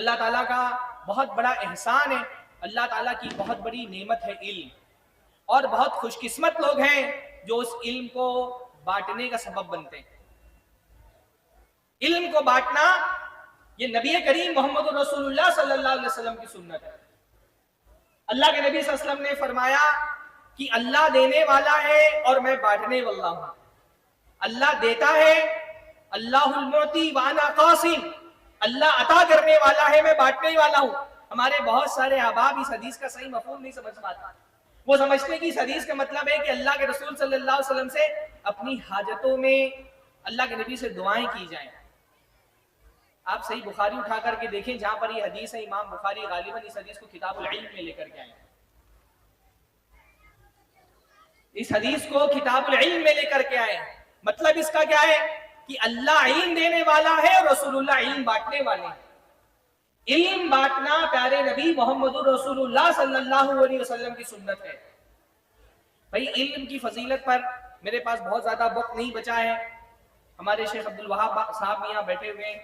اللہ تعالیٰ کا بہت بڑا احسان ہے، اللہ تعالیٰ کی بہت بڑی نعمت ہے علم، اور بہت خوش قسمت لوگ ہیں جو اس علم کو بانٹنے کا سبب بنتے ہیں۔ علم کو بانٹنا یہ نبی کریم محمد رسول اللہ صلی اللہ علیہ وسلم کی سنت ہے۔ اللہ کے نبی صلی اللہ علیہ وسلم نے فرمایا کہ اللہ دینے والا ہے اور میں بانٹنے والا ہوں۔ اللہ دیتا ہے، اللہ المعطی وانا قاسم، اللہ عطا کرنے والا ہے، میں بانٹنے والا ہوں۔ ہمارے بہت سارے احباب اس حدیث کا صحیح مفہوم نہیں سمجھ پاتے۔ وہ سمجھتے کہ اس حدیث کا مطلب ہے کہ اللہ کے رسول صلی اللہ علیہ وسلم سے اپنی حاجتوں میں اللہ کے نبی سے دعائیں کی جائیں۔ آپ صحیح بخاری اٹھا کر کے دیکھیں، جہاں پر یہ حدیث ہے، امام بخاری غالباً اس حدیث کو کتاب العلم میں لے کر کے آئے۔ اس حدیث کو کتاب العلم میں لے کر کے آئے۔ مطلب اس کا کیا ہے کہ اللہ علم دینے والا ہے اور رسول اللہ علم بانٹنے والے ہیں۔ علم بانٹنا پیارے نبی محمد رسول اللہ صلی اللہ علیہ وسلم کی سنت ہے۔ بھائی علم کی فضیلت پر میرے پاس بہت زیادہ وقت نہیں بچا ہے۔ ہمارے شیخ عبد الوہاب صاحب یہاں بیٹھے ہوئے ہیں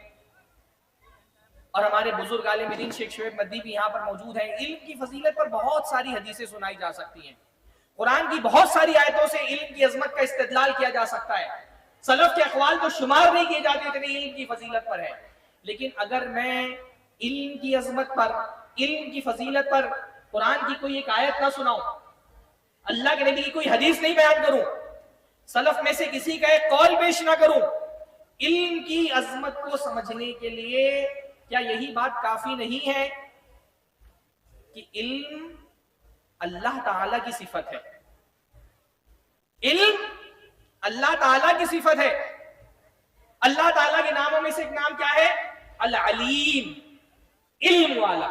اور ہمارے بزرگ عالم دین شیخ شعیب مدی بھی یہاں پر موجود ہیں۔ علم کی فضیلت پر بہت ساری حدیثیں سنائی جا سکتی ہیں، قرآن کی بہت ساری آیتوں سے علم کی عظمت کا استدلال کیا جا سکتا ہے۔ سلف کے اقوال تو شمار نہیں کیے جاتے اتنے علم کی فضیلت پر ہے۔ لیکن اگر میں علم کی عظمت پر، علم کی فضیلت پر قرآن کی کوئی ایک آیت نہ سناؤں، اللہ کے نبی کی کوئی حدیث نہیں بیان کروں، سلف میں سے کسی کا ایک قول پیش نہ کروں، علم کی عظمت کو سمجھنے کے لیے کیا یہی بات کافی نہیں ہے کہ علم اللہ تعالیٰ کی صفت ہے؟ علم اللہ تعالیٰ کی صفت ہے۔ اللہ تعالیٰ کے ناموں میں سے ایک نام کیا ہے؟ العلیم، علم والا۔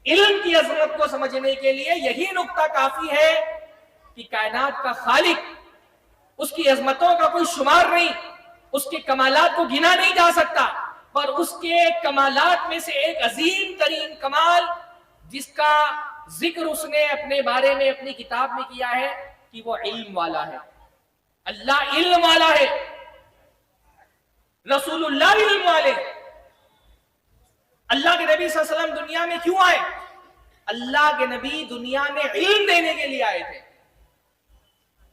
علم کی عظمت کو سمجھنے کے لیے یہی نقطہ کافی ہے کہ کائنات کا خالق، اس کی عظمتوں کا کوئی شمار نہیں، اس کے کمالات کو گنا نہیں جا سکتا، پر اس کے کمالات میں سے ایک عظیم ترین کمال جس کا ذکر اس نے اپنے بارے میں اپنی کتاب میں کیا ہے کہ وہ علم والا ہے۔ اللہ علم والا ہے، رسول اللہ علم والے۔ اللہ کے نبی صلی اللہ علیہ وسلم دنیا میں کیوں آئے؟ اللہ کے نبی دنیا میں علم دینے کے لیے آئے تھے۔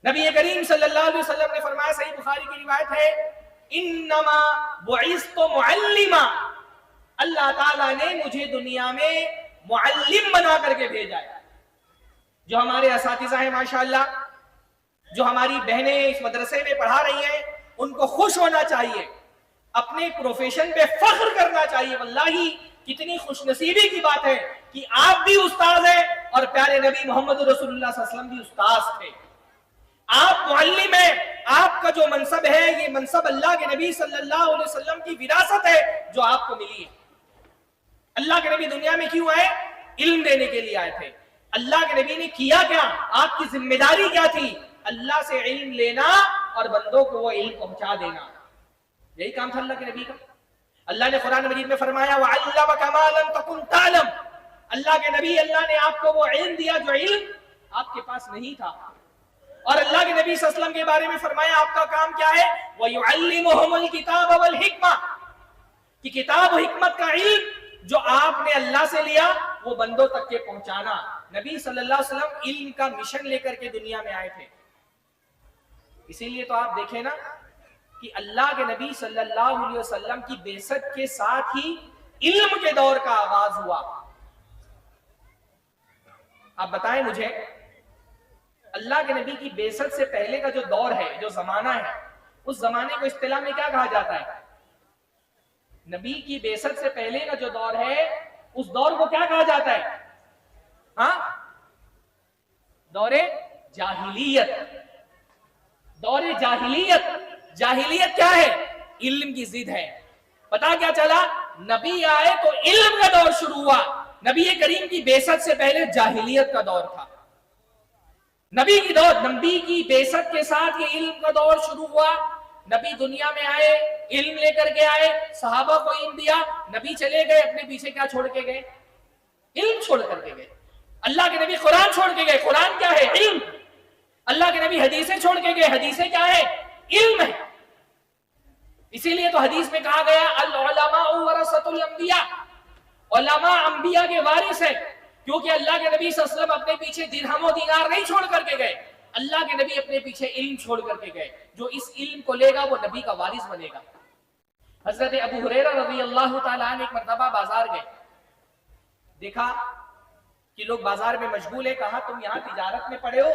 نبی کریم صلی اللہ علیہ وسلم نے فرمایا، صحیح بخاری کی روایت ہے، انما بعثت معلما، اللہ تعالیٰ نے مجھے دنیا میں معلم بنا کر کے بھیجا ہے۔ جو ہمارے اساتذہ ہیں ماشاءاللہ، جو ہماری بہنیں اس مدرسے میں پڑھا رہی ہیں، ان کو خوش ہونا چاہیے، اپنے پروفیشن پہ فخر کرنا چاہیے۔ واللہ کتنی خوش نصیبی کی بات ہے کہ آپ بھی استاد ہیں اور پیارے نبی محمد رسول اللہ صلی اللہ علیہ وسلم بھی استاد تھے۔ آپ معلم ہیں، آپ کا جو منصب ہے یہ منصب اللہ کے نبی صلی اللہ علیہ وسلم کی وراثت ہے جو آپ کو ملی ہے۔ اللہ کے نبی دنیا میں کیوں آئے؟ علم دینے کے لیے آئے تھے۔ اللہ کے نبی نے کیا کیا؟ آپ کی ذمہ داری کیا تھی؟ اللہ سے علم لینا اور بندوں کو وہ علم پہنچا دینا، یہی کام تھا اللہ کے نبی کا۔ اللہ نے قرآن مجید میں فرمایا وَعَلَّمَكَ مَا لَمْ تَكُنْ تَعْلَمْ، اللہ کے نبی اللہ نے آپ کو وہ علم دیا جو علم آپ کے پاس نہیں تھا۔ اور اللہ کے نبی صلی اللہ علیہ وسلم کے بارے میں فرمایا آپ کا کام کیا ہے؟ وَيُعَلِّمُهُمُ الْكِتَابَ وَالْحِكْمَةَ، کہ کتاب و حکمت کا علم جو آپ نے اللہ سے لیا وہ بندوں تک کے پہنچانا۔ نبی صلی اللہ علیہ وسلم علم کا مشن لے کر کے دنیا میں آئے تھے۔ اسی لیے تو آپ دیکھیں نا کہ اللہ کے نبی صلی اللہ علیہ وسلم کی بعثت کے ساتھ ہی علم کے دور کا آغاز ہوا۔ آپ بتائیں مجھے، اللہ کے نبی کی بعثت سے پہلے کا جو دور ہے، جو زمانہ ہے، اس زمانے کو اصطلاح میں کیا کہا جاتا ہے؟ نبی کی بعثت سے پہلے کا جو دور ہے اس دور کو کیا کہا جاتا ہے؟ ہاں، دور جاہلیت۔ دور جاہلیت، جاہلیت کیا ہے؟ علم کی ضد ہے۔ پتا کیا چلا؟ نبی آئے تو علم کا دور شروع ہوا۔ نبی کریم کی بعثت سے پہلے جاہلیت کا دور تھا۔ نبی کی بعثت کے ساتھ یہ علم کا دور شروع ہوا۔ نبی دنیا میں آئے، علم لے کر کے آئے، صحابہ کو علم دیا، نبی چلے گئے، اپنے پیچھے کیا چھوڑ کے گئے؟ علم چھوڑ کر کے گئے۔ اللہ کے نبی قرآن چھوڑ کے گئے، قرآن کیا ہے؟ علم۔ اللہ کے نبی حدیثیں چھوڑ کے گئے، حدیثیں کیا ہے؟ علم ہے۔ اسی لیے تو حدیث میں کہا گیا العلماء ورثۃ الانبیاء، علماء انبیاء کے وارث ہیں، کیونکہ اللہ کے نبی صلی اللہ علیہ وسلم اپنے پیچھے درہم و دینار نہیں چھوڑ کر کے گئے، اللہ کے نبی اپنے پیچھے علم چھوڑ کر کے گئے، جو اس علم کو لے گا وہ نبی کا وارث بنے گا۔ حضرت ابو ہریرہ رضی اللہ تعالیٰ عنہ ایک مرتبہ بازار گئے، دیکھا کہ لوگ بازار میں مشغول ہے، کہا تم یہاں تجارت میں پڑے ہو،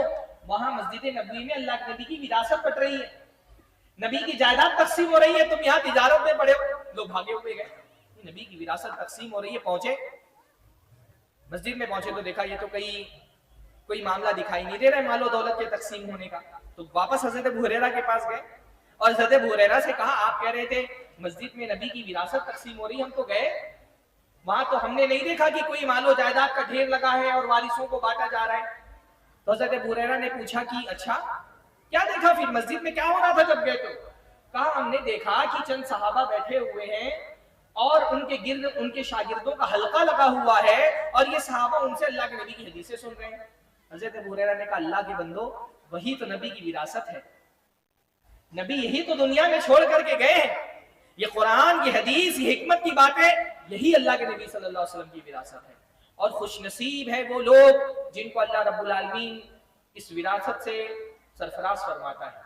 وہاں مسجد نبوی میں اللہ کے نبی کی وراثت بٹ رہی ہے، نبی کی جائیداد تقسیم ہو رہی ہے، تم یہاں تجارت میں پڑے ہو۔ لوگ بھاگے ہوئے گئے، نبی کی وراثت تقسیم ہو رہی ہے، پہنچے مسجد میں، پہنچے تو دیکھا یہ تو کوئی معاملہ دکھائی نہیں دے رہا ہے مال و دولت کے تقسیم ہونے کا، تو واپس حضرت ابو ہریرہ کے پاس گئے اور حضرت ابو ہریرہ سے کہا آپ کہہ رہے تھے مسجد میں نبی کی وراثت تقسیم ہو رہی ہے، ہم تو گئے وہاں تو ہم نے نہیں دیکھا کہ کوئی مال و جائیداد کا ڈھیر لگا ہے اور وارثوں کو بانٹا جا رہا ہے۔ تو حضرت ابو ہریرہ نے پوچھا کہ اچھا کیا دیکھا، پھر مسجد میں کیا ہو رہا تھا جب گئے؟ تو کہا ہم نے دیکھا کہ چند صحابہ بیٹھے ہوئے ہیں اور ان کے گرد ان کے شاگردوں کا حلقہ لگا ہوا ہے اور یہ صحابہ ان سے اللہ کے نبی کی حدیثیں سن رہے ہیں۔ حضرت ابو ہریرہ نے کہا اللہ کے بندو وہی تو نبی کی وراثت ہے، نبی یہی تو دنیا میں چھوڑ کر کے گئے ہیں، یہ قرآن، یہ حدیث، یہ حکمت کی باتیں، یہی اللہ کے نبی صلی اللہ علیہ وسلم کی وراثت ہے۔ اور خوش نصیب ہے وہ لوگ جن کو اللہ رب العالمین اس وراثت سے سرفراز فرماتا ہے۔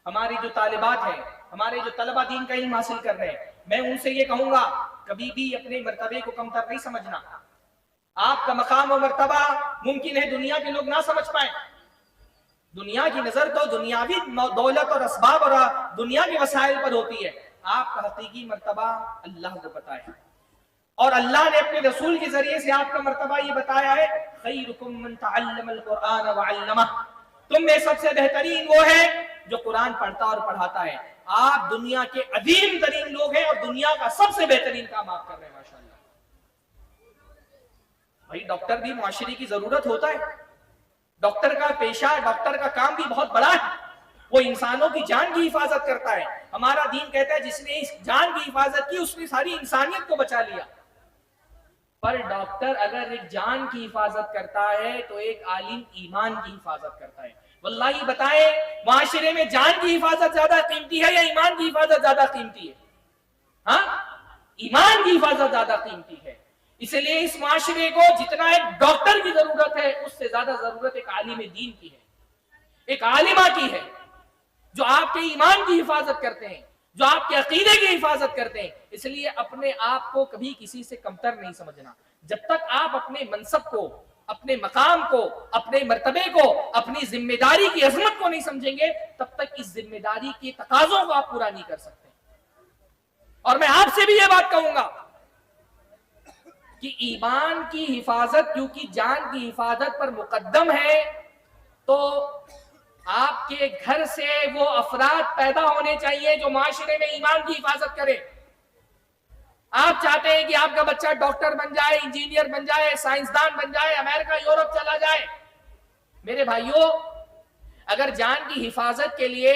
ہماری جو طالبات ہیں، ہمارے جو طلبہ دین کا علم حاصل کر رہے ہیں، میں ان سے یہ کہوں گا کبھی بھی اپنے مرتبے کو کمتر نہیں سمجھنا۔ آپ کا مقام و مرتبہ ممکن ہے دنیا کے لوگ نہ سمجھ پائیں، دنیا کی نظر تو دنیاوی دولت اور اسباب اور دنیا کے وسائل پر ہوتی ہے، آپ کا حقیقی مرتبہ اللہ کو پتہ ہے، اور اللہ نے اپنے رسول کے ذریعے سے آپ کا مرتبہ یہ بتایا ہے خیرکم من تعلم القرآن وعلمہ، تم میں سب سے بہترین وہ ہے جو قرآن پڑھتا اور پڑھاتا ہے۔ آپ دنیا کے عظیم ترین لوگ ہیں اور دنیا کا سب سے بہترین کام آپ کر رہے ہیں ماشاءاللہ۔ بھائی ڈاکٹر بھی معاشرے کی ضرورت ہوتا ہے، ڈاکٹر کا پیشہ، ڈاکٹر کا کام بھی بہت بڑا ہے، وہ انسانوں کی جان کی حفاظت کرتا ہے۔ ہمارا دین کہتا ہے جس نے اس جان کی حفاظت کی اس نے ساری انسانیت کو بچا لیا۔ پر ڈاکٹر اگر ایک جان کی حفاظت کرتا ہے تو ایک عالم ایمان کی حفاظت کرتا ہے۔ واللہ بتائیں معاشرے میں جان کی حفاظت زیادہ قیمتی ہے یا ایمان کی حفاظت زیادہ قیمتی ہے؟ ہاں، ایمان کی حفاظت زیادہ قیمتی ہے۔ اس لیے اس معاشرے کو جتنا ایک ڈاکٹر کی ضرورت ہے اس سے زیادہ ضرورت ایک عالم دین کی ہے، ایک عالمہ کی ہے، جو آپ کے ایمان کی حفاظت کرتے ہیں، جو آپ کے عقیدے کی حفاظت کرتے ہیں۔ اس لیے اپنے آپ کو کبھی کسی سے کمتر نہیں سمجھنا۔ جب تک آپ اپنے منصب کو، اپنے مقام کو، اپنے مرتبے کو، اپنی ذمہ داری کی عظمت کو نہیں سمجھیں گے تب تک اس ذمہ داری کے تقاضوں کو آپ پورا نہیں کر سکتے۔ اور میں آپ سے بھی یہ بات کہوں گا کہ ایمان کی حفاظت کیونکہ جان کی حفاظت پر مقدم ہے، تو آپ کے گھر سے وہ افراد پیدا ہونے چاہیے جو معاشرے میں ایمان کی حفاظت کرے۔ آپ چاہتے ہیں کہ آپ کا بچہ ڈاکٹر بن جائے، انجینئر بن جائے، سائنسدان بن جائے، امریکہ یورپ چلا جائے۔ میرے بھائیوں، اگر جان کی حفاظت کے لیے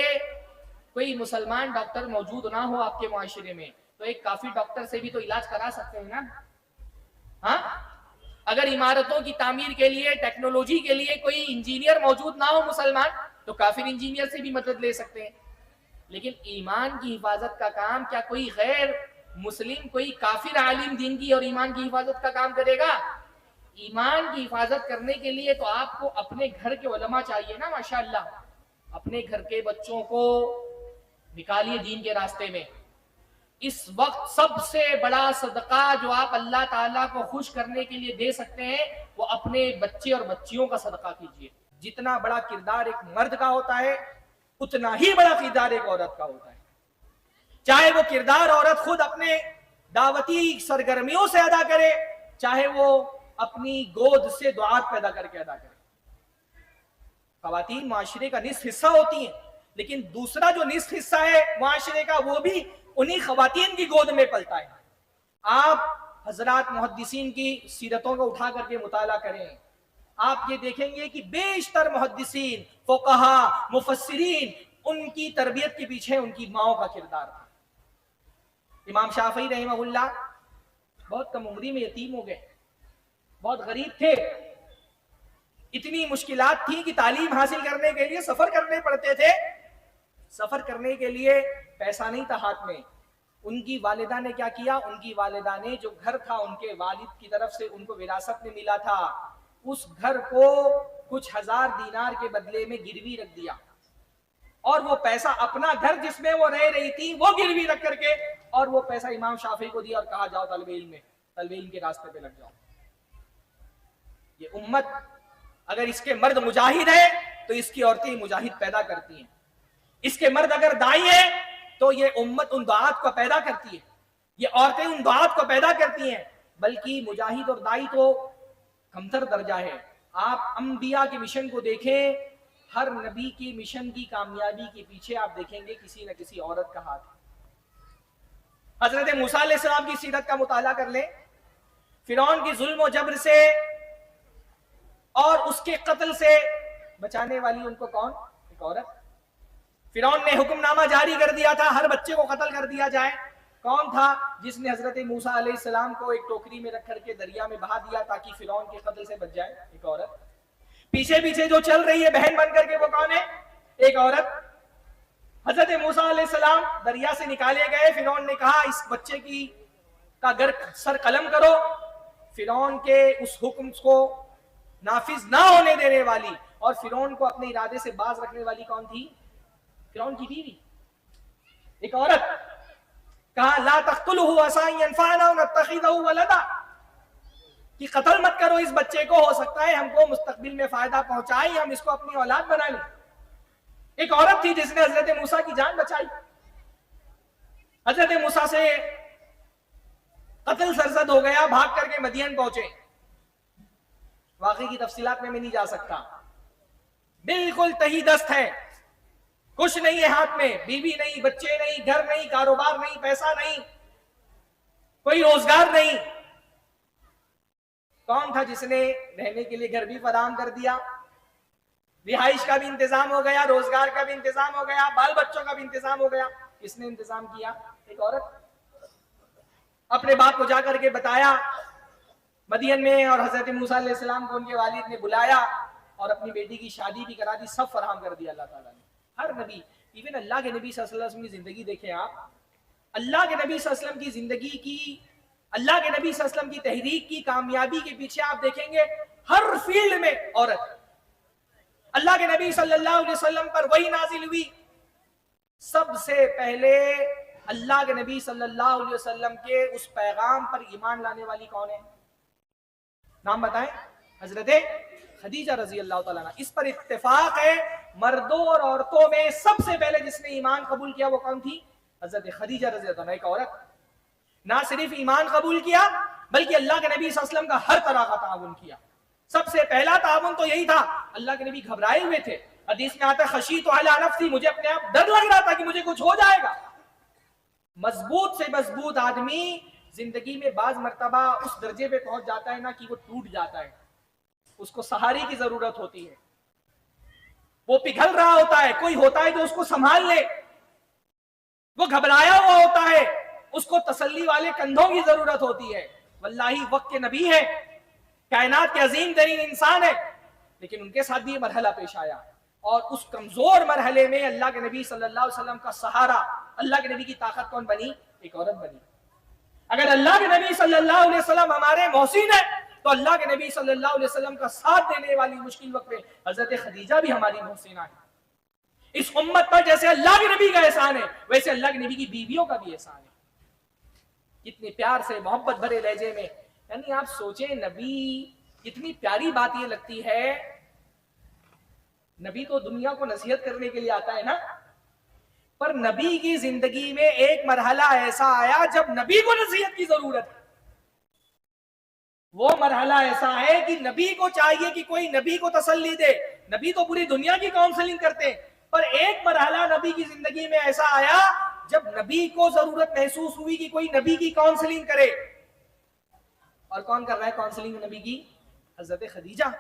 کوئی مسلمان ڈاکٹر موجود نہ ہو آپ کے معاشرے میں تو ایک کافی ڈاکٹر سے بھی تو علاج کرا سکتے ہیں نا؟ ہاں، اگر عمارتوں کی تعمیر کے لیے، ٹیکنالوجی کے لیے کوئی انجینئر موجود نہ ہو مسلمان تو کافر انجینئر سے بھی مدد لے سکتے ہیں۔ لیکن ایمان کی حفاظت کا کام کیا کوئی غیر مسلم، کوئی کافر عالم دین کی اور ایمان کی حفاظت کا کام کرے گا؟ ایمان کی حفاظت کرنے کے لیے تو آپ کو اپنے گھر کے علماء چاہیے نا ماشاءاللہ۔ اپنے گھر کے بچوں کو نکالیے دین کے راستے میں۔ اس وقت سب سے بڑا صدقہ جو آپ اللہ تعالیٰ کو خوش کرنے کے لیے دے سکتے ہیں وہ اپنے بچے اور بچیوں کا صدقہ کیجیے۔ جتنا بڑا کردار ایک مرد کا ہوتا ہے اتنا ہی بڑا کردار ایک عورت کا ہوتا ہے، چاہے وہ کردار عورت خود اپنے دعوتی سرگرمیوں سے ادا کرے، چاہے وہ اپنی گود سے دعات پیدا کر کے ادا کرے۔ خواتین معاشرے کا نصف حصہ ہوتی ہیں، لیکن دوسرا جو نصف حصہ ہے معاشرے کا وہ بھی انہی خواتین کی گود میں پلتا ہے۔ آپ حضرات محدثین کی سیرتوں کو اٹھا کر کے مطالعہ کریں، آپ یہ دیکھیں گے کہ بیشتر محدثین، فقہا، مفسرین، ان کی تربیت کے پیچھے ان کی ماؤں کا کردار تھا۔ امام شافعی رحمہ اللہ بہت کم عمری میں یتیم ہو گئے، بہت غریب تھے، اتنی مشکلات تھیں کہ تعلیم حاصل کرنے کے لیے سفر کرنے پڑتے تھے۔ سفر کرنے کے لیے پیسہ نہیں تھا ہاتھ میں. ان کی والدہ نے کیا کیا؟ ان کی والدہ نے جو گھر تھا ان کے والد کی طرف سے ان کو وراثت میں ملا تھا، اس گھر کو کچھ 1000 دینار کے بدلے میں گروی رکھ دیا، اور وہ پیسہ اپنا گھر جس میں وہ رہ رہی تھی وہ گروی رکھ کر کے، اور وہ پیسہ امام شافعی کو دیا اور کہا جاؤ طلب علم کے راستے پہ لگ جاؤ. یہ امت اگر اس کے مرد مجاہد ہے تو اس کی عورتیں مجاہد پیدا کرتی ہیں. اس کے مرد اگر دائی ہے تو یہ امت ان دعات کو پیدا کرتی ہے، یہ عورتیں ان دعات کو پیدا کرتی ہیں. بلکہ مجاہد اور دائی تو کمتر درجہ ہے. آپ انبیاء کے مشن کو دیکھیں، ہر نبی کی مشن کی کامیابی کے پیچھے آپ دیکھیں گے کسی نہ کسی عورت کا ہاتھ ہے. حضرت موسیٰ علیہ السلام کی سیرت کا مطالعہ کر لیں. فرعون کی ظلم و جبر سے اور اس کے قتل سے بچانے والی ان کو کون؟ ایک عورت. فرعون نے حکم نامہ جاری کر دیا تھا ہر بچے کو قتل کر دیا جائے. کون تھا جس نے حضرت موسیٰ علیہ السلام کو ایک ٹوکری میں رکھ کر کے دریا میں بہا دیا تاکہ فرعون کے قتل سے بچ جائے؟ ایک عورت. پیچھے پیچھے جو چل رہی ہے بہن بن کر کے وہ کون ہے؟ ایک عورت. حضرت موسیٰ علیہ السلام دریا سے نکالے گئے. فرعون نے کہا اس بچے کی کا گر سر قلم کرو. فرعون کے اس حکم کو نافذ نہ ہونے دینے والی اور فرعون کو اپنے ارادے سے باز رکھنے والی کون تھی؟ فرعون کی بیوی، ایک عورت. کہا لا تقتلہ عسى ان ينفعنا ونتخذہ ولدا، کہ قتل مت کرو اس بچے کو، ہو سکتا ہے ہم کو مستقبل میں فائدہ پہنچائے، ہم اس کو اپنی اولاد بنا لیں. ایک عورت تھی جس نے حضرت موسیٰ کی جان بچائی. حضرت موسیٰ سے قتل سرزد ہو گیا، بھاگ کر کے مدین پہنچے. واقعی کی تفصیلات میں نہیں جا سکتا. بالکل تہی دست ہے، کچھ نہیں ہے ہاتھ میں، بیوی نہیں، بچے نہیں، گھر نہیں، کاروبار نہیں، پیسہ نہیں، کوئی روزگار نہیں. کون تھا جس نے رہنے کے لیے گھر بھی فراہم کر دیا، رہائش کا بھی انتظام ہو گیا، روزگار کا بھی انتظام ہو گیا، بال بچوں کا بھی انتظام ہو گیا؟ کس نے انتظام کیا؟ ایک عورت. اپنے باپ کو جا کر کے بتایا مدین میں، اور حضرت موسیٰ علیہ السلام کو ان کے والد نے بلایا اور اپنی بیٹی کی شادی بھی کرا دی. سب فراہم کر دیا اللہ تعالیٰ نے. ہر نبی، ایون اللہ کے نبی صلی اللہ علیہ وسلم کی زندگی دیکھیں آپ. اللہ کے نبی صلی اللہ علیہ وسلم کی زندگی کی، اللہ کے نبی صلی اللہ علیہ وسلم کی تحریک کی کامیابی کے پیچھے آپ دیکھیں گے ہر فیلڈ میں عورت. اللہ کے نبی صلی اللہ علیہ وسلم پر وحی نازل ہوئی، سب سے پہلے اللہ کے نبی صلی اللہ علیہ وسلم کے اس پیغام پر ایمان لانے والی کون ہے؟ نام بتائیں. حضرت خدیجہ رضی اللہ تعالیٰ عنہ. اس پر اتفاق ہے مردوں اور عورتوں میں سب سے پہلے جس نے ایمان قبول کیا وہ کون تھی؟ حضرت خدیجہ رضی اللہ عنہ. ایک عورت. نہ صرف ایمان قبول کیا بلکہ اللہ کے نبی صلی اللہ علیہ وسلم کا ہر طرح کا تعاون کیا. سب سے پہلا تعاون تو یہی تھا. اللہ کے نبی گھبرائے ہوئے تھے، حدیث میں آتا ہے خشیت علی نفسی، مجھے اپنے آپ ڈر لگ رہا تھا کہ مجھے کچھ ہو جائے گا. مضبوط سے مضبوط آدمی زندگی میں بعض مرتبہ اس درجے پہ پہنچ جاتا ہے نا کہ وہ ٹوٹ جاتا ہے، اس کو سہارے کی ضرورت ہوتی ہے، وہ پگھل رہا ہوتا ہے، کوئی ہوتا ہے جو اس کو سنبھال لے. وہ گھبرایا ہوا ہوتا ہے، اس کو تسلی والے کندھوں کی ضرورت ہوتی ہے. واللہ وقت کے نبی ہے، کائنات کے عظیم ترین انسان ہے، لیکن ان کے ساتھ بھی یہ مرحلہ پیش آیا. اور اس کمزور مرحلے میں اللہ کے نبی صلی اللہ علیہ وسلم کا سہارا، اللہ کے نبی کی طاقت کون بنی؟ ایک عورت بنی. اگر اللہ کے نبی صلی اللہ علیہ وسلم ہمارے محسن ہیں تو اللہ کے نبی صلی اللہ علیہ وسلم کا ساتھ دینے والی مشکل وقت میں حضرت خدیجہ بھی ہماری محسنہ ہے. اس امت پر جیسے اللہ کے نبی کا احسان ہے ویسے اللہ کے نبی کی بیویوں کا بھی احسان ہے. کتنی پیار سے محبت بھرے لہجے میں، یعنی آپ سوچیں نبی، کتنی پیاری بات یہ لگتی ہے. نبی تو دنیا کو نصیحت کرنے کے لیے آتا ہے نا، پر نبی کی زندگی میں ایک مرحلہ ایسا آیا جب نبی کو نصیحت کی ضرورت ہے. وہ مرحلہ ایسا ہے کہ نبی کو چاہیے کہ کوئی نبی کو تسلی دے. نبی تو پوری دنیا کی کاؤنسلنگ کرتے ہیں، پر ایک مرحلہ نبی کی زندگی میں ایسا آیا جب نبی کو ضرورت محسوس ہوئی کہ کوئی نبی کی کاؤنسلنگ کرے. اور کون کر رہا ہے کاؤنسلنگ نبی کی؟ حضرت خدیجہ.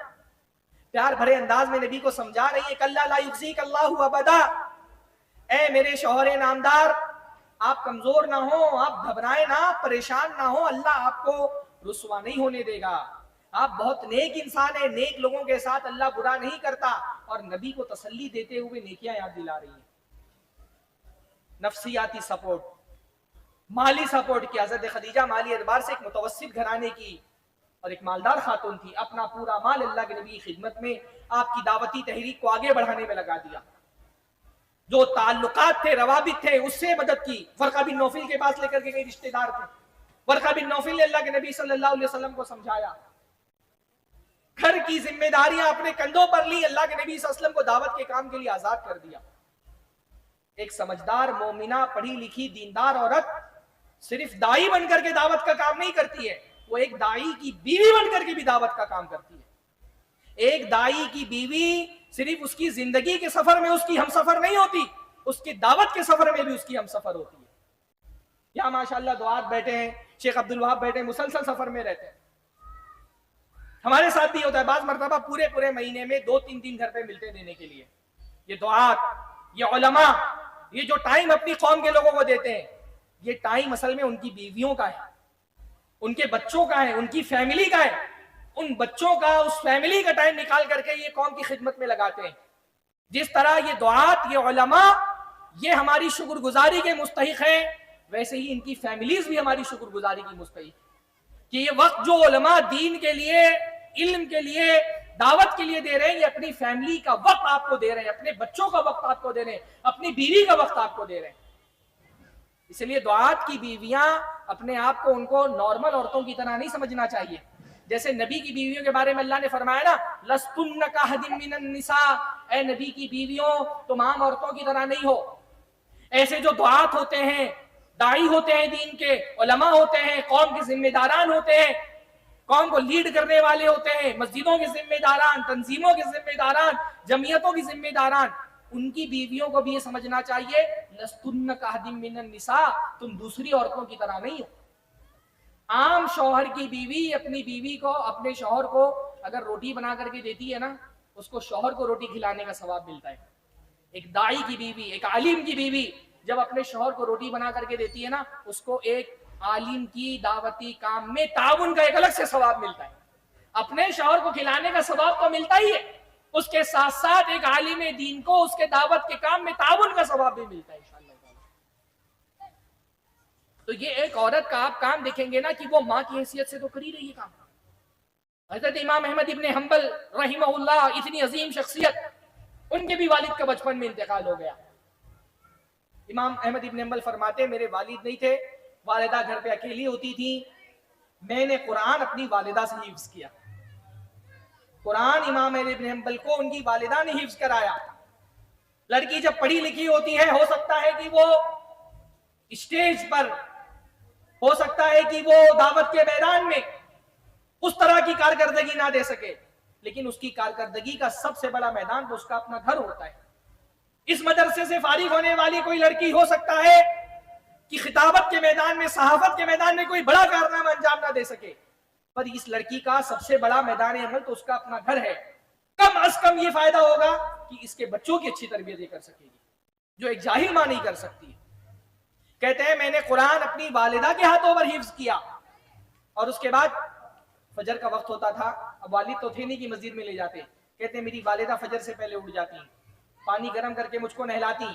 پیار بھرے انداز میں نبی کو سمجھا رہی ہے کلا لا یخزیک اللہ ابدا. اے میرے شوہر نامدار، آپ کمزور نہ ہوں، آپ گھبرائیں نہ، پریشان نہ ہوں، اللہ آپ کو رسوا نہیں ہونے دے گا. آپ بہت نیک انسان ہیں، نیک لوگوں کے ساتھ اللہ برا نہیں کرتا. اور نبی کو تسلی دیتے ہوئے نیکیاں یاد دلا رہی ہیں. نفسیاتی سپورٹ، مالی سپورٹ کیا. حضرت خدیجہ مالی اعتبار سے ایک متوسط گھرانے کی اور ایک مالدار خاتون تھی. اپنا پورا مال اللہ کے نبی کی خدمت میں آپ کی دعوتی تحریک کو آگے بڑھانے میں لگا دیا. جو تعلقات تھے، روابط تھے، اس سے مدد کی. ورقہ بن نوفل کے پاس لے کر کے کئی رشتہ دار تھے. ورقہ بن نوفل نے اللہ کے نبی صلی اللہ علیہ وسلم کو سمجھایا. گھر کی ذمہ داریاں اپنے کندھوں پر لی. اللہ کے نبی صلی اللہ علیہ وسلم کو دعوت کے کام کے لیے آزاد کر دیا. ایک سمجھدار مومنہ پڑھی لکھی دیندار عورت صرف دائی بن کر کے دعوت کا کام نہیں کرتی ہے، وہ ایک دائی کی بیوی بن کر کے بھی دعوت کا کام کرتی ہے. ایک دائی کی بیوی صرف اس کی زندگی کے سفر میں اس کی ہم سفر نہیں ہوتی، اس کی دعوت کے سفر میں بھی اس کی ہم سفر ہوتی ہے. یہاں ماشاءاللہ دعات بیٹھے ہیں، شیخ عبد الوہاب بیٹھے ہیں، مسلسل سفر میں رہتے ہیں. ہمارے ساتھ بھی ہوتا ہے بعض مرتبہ پورے مہینے میں 2-3 دن گھر پہ ملتے دینے کے لیے. یہ دعات، یہ علماء، یہ جو ٹائم اپنی قوم کے لوگوں کو دیتے ہیں، یہ ٹائم اصل میں ان کی بیویوں کا ہے، ان کے بچوں کا ہے، ان کی فیملی کا ہے. ان بچوں کا، اس فیملی کا ٹائم نکال کر کے یہ قوم کی خدمت میں لگاتے ہیں. جس طرح یہ دعات، یہ علماء، یہ ہماری شکر گزاری کے مستحق ہیں، ویسے ہی ان کی فیملیز بھی ہماری شکر گزاری کی مستحق کہ یہ وقت جو علماء دین کے لیے، علم کے لیے، دعوت کے لیے دے رہے ہیں، یہ اپنی فیملی کا وقت آپ کو دے رہے ہیں، اپنے بچوں کا وقت آپ کو دے رہے ہیں، اپنی بیوی کا وقت آپ کو دے رہے ہیں. اس لیے دعات کی بیویاں اپنے آپ کو، ان کو نارمل عورتوں کی طرح نہیں سمجھنا چاہیے. جیسے نبی کی بیویوں کے بارے میں اللہ نے فرمایا نا، لَسْتُنَّ كَأَحَدٍ مِّنَ النِّسَاءِ، اے نبی کی بیویوں تم عام عورتوں کی طرح نہیں ہو. ایسے جو دعات ہوتے ہیں، داعی ہوتے ہیں دین کے، علماء ہوتے ہیں، قوم کے ذمہ داران ہوتے ہیں، قوم کو لیڈ کرنے والے ہوتے ہیں، مسجدوں کے ذمہ داران، تنظیموں کے ذمہ داران، جمعیتوں کے ذمہ داران، ان کی بیویوں کو بھی یہ سمجھنا چاہیے لَسْتُنَّ كَأَحَدٍ مِّنَ النِّسَاءِ، تم دوسری عورتوں کی طرح نہیں ہو. عام شوہر کی بیوی اپنی بیوی کو، اپنے شوہر کو اگر روٹی بنا کر کے دیتی ہے نا، اس کو شوہر کو روٹی کھلانے کا ثواب ملتا ہے. ایک داعی کی بیوی، ایک عالم کی بیوی جب اپنے شوہر کو روٹی بنا کر کے دیتی ہے نا، اس کو ایک عالم کی دعوتی کام میں تعاون کا ایک الگ سے ثواب ملتا ہے. اپنے شوہر کو کھلانے کا ثواب تو ملتا ہی ہے، اس کے ساتھ ساتھ ایک عالم دین کو اس کے دعوت کے کام میں تعاون کا ثواب بھی ملتا ہے انشاءاللہ. تو یہ ایک عورت کا آپ کام دیکھیں گے نا کہ وہ ماں کی حیثیت سے تو کر ہی رہی ہے کام. حضرت امام احمد ابن حنبل رحمہ اللہ، اتنی عظیم شخصیت، ان کے بھی والد کا بچپن میں انتقال ہو گیا. امام احمد ابن حنبل فرماتے میرے والد نہیں تھے، والدہ گھر پہ اکیلی ہوتی تھی، میں نے قرآن اپنی والدہ سے حفظ کیا. قرآن امام احمد ابن حنبل کو ان کی والدہ نے حفظ کرایا. لڑکی جب پڑھی لکھی ہوتی ہے، ہو سکتا ہے کہ وہ اسٹیج پر، ہو سکتا ہے کہ وہ دعوت کے میدان میں اس طرح کی کارکردگی نہ دے سکے، لیکن اس کی کارکردگی کا سب سے بڑا میدان تو اس کا اپنا گھر ہوتا ہے. اس مدرسے سے فارغ ہونے والی کوئی لڑکی ہو سکتا ہے کہ خطابت کے میدان میں، صحافت کے میدان میں کوئی بڑا کارنامہ انجام نہ دے سکے، پر اس لڑکی کا سب سے بڑا میدان عمل تو اس کا اپنا گھر ہے. کم از کم یہ فائدہ ہوگا کہ اس کے بچوں کی اچھی تربیت یہ کر سکے گی، جو ایک جاہل ماں نہیں کر سکتی. کہتے ہیں میں نے قرآن اپنی والدہ کے ہاتھوں پر حفظ کیا، اور اس کے بعد فجر کا وقت ہوتا تھا، اب والد تو تھے نہیں کہ مسجد میں لے جاتے. کہتے ہیں میری والدہ فجر سے پہلے اٹھ جاتی، پانی گرم کر کے مجھ کو نہلاتی،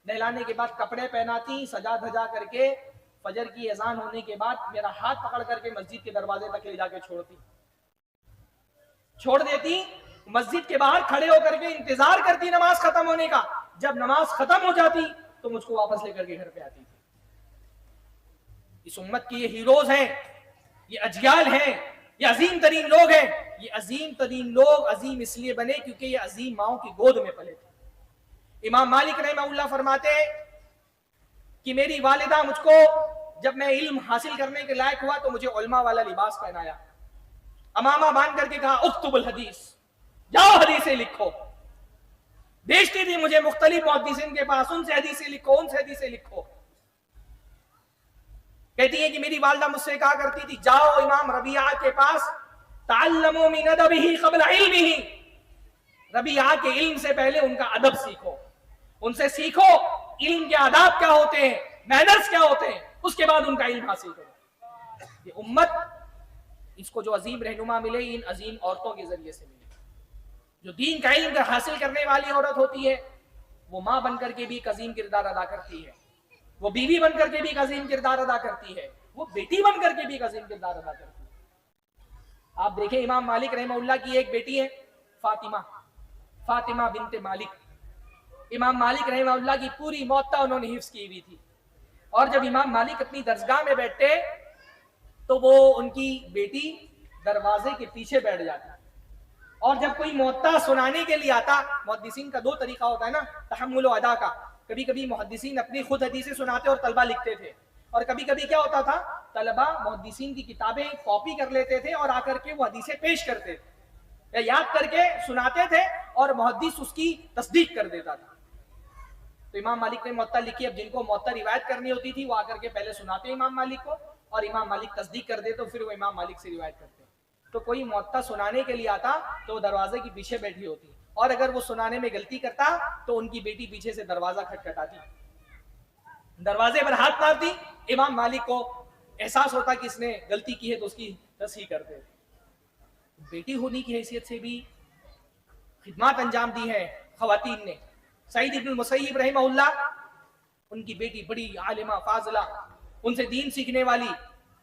نہلانے کے بعد کپڑے پہناتی، سجا دھجا کر کے فجر کی اذان ہونے کے بعد میرا ہاتھ پکڑ کر کے مسجد کے دروازے تک لے جا کے چھوڑ دیتی. مسجد کے باہر کھڑے ہو کر کے انتظار کرتی نماز ختم ہونے کا. جب نماز ختم ہو جاتی تو مجھ کو واپس لے کر کے گھر پہ آتی تھی. اس امت کی یہ ہیروز ہیں، یہ اجیال ہیں، یہ عظیم ترین لوگ ہیں. یہ عظیم ترین لوگ عظیم اس لیے بنے کیونکہ یہ عظیم ماؤں کی گود میں پلے تھے. امام مالک رحمہ اللہ فرماتے ہیں کہ میری والدہ مجھ کو جب میں علم حاصل کرنے کے لائق ہوا تو مجھے علماء والا لباس پہنایا، امامہ باندھ کر کے کہا اکتب الحدیث، جاؤ حدیثیں لکھو. بھیجتی تھی مجھے مختلف محدثین کے پاس، ان سے حدیثیں لکھو، ان سے حدیثیں لکھو. کہتی ہے کہ میری والدہ مجھ سے کہا کرتی تھی جاؤ امام ربیعہ کے پاس، تعلموا من ادبہ قبل علمہ، ربیعہ کے علم سے پہلے ان کا ادب سیکھو، ان سے سیکھو علم کے آداب کیا ہوتے ہیں، مینرز کیا ہوتے ہیں، اس کے بعد ان کا علم حاصل کرو. یہ امت، اس کو جو عظیم رہنما ملے ان عظیم عورتوں کے ذریعے سے ملے. جو دین کا علم حاصل کرنے والی عورت ہوتی ہے وہ ماں بن کر کے بھی ایک عظیم کردار ادا کرتی ہے. وہ بیوی بن کر کے بھی ایک عظیم کردار ادا کرتی ہے, وہ بیٹی بن کر کے بھی ایک عظیم کردار ادا کرتی ہے. آپ دیکھیں امام مالک رحمہ اللہ کی ایک بیٹی ہے فاطمہ بنت مالک. امام مالک رحمہ اللہ کی پوری موطا انہوں نے حفظ کی ہوئی تھی, اور جب امام مالک اپنی درسگاہ میں بیٹھتے تو وہ ان کی بیٹی دروازے کے پیچھے بیٹھ جاتی, اور جب کوئی موطا سنانے کے لیے آتا, محدثین کا دو طریقہ ہوتا ہے نا, تحمل و ادا کا. کبھی کبھی محدثین اپنی خود حدیثیں سناتے اور طلبہ لکھتے تھے, اور کبھی کبھی کیا ہوتا تھا, طلبہ محدثین کی کتابیں کاپی کر لیتے تھے اور آ کر کے وہ حدیثیں پیش کرتے تھے, یا یاد کر کے سناتے تھے اور محدث اس کی تصدیق کر دیتا تھا. تو امام مالک نے موطا لکھی. اب جن کو موطا روایت کرنی ہوتی تھی وہ آ کر کے پہلے سناتے امام مالک کو, اور امام مالک تصدیق کر دیتے, تو پھر وہ امام مالک سے روایت کرتے. تو کوئی موطا سنانے کے لیے آتا تو وہ دروازے کے پیچھے بیٹھی ہوتی, اور اگر وہ سنانے میں غلطی کرتا تو ان کی بیٹی پیچھے سے دروازہ کھٹکھٹاتی, دروازے پر ہاتھ مارتی. امام مالک کو احساس ہوتا کہ اس نے غلطی کی ہے تو اس کی تصحیح کرتے. بیٹی ہونے کی حیثیت سے بھی خدمات انجام دی ہے خواتین نے. سعید ابن المسیب رحمہ اللہ, ان کی بیٹی بڑی عالمہ فاضلہ, ان سے دین سیکھنے والی,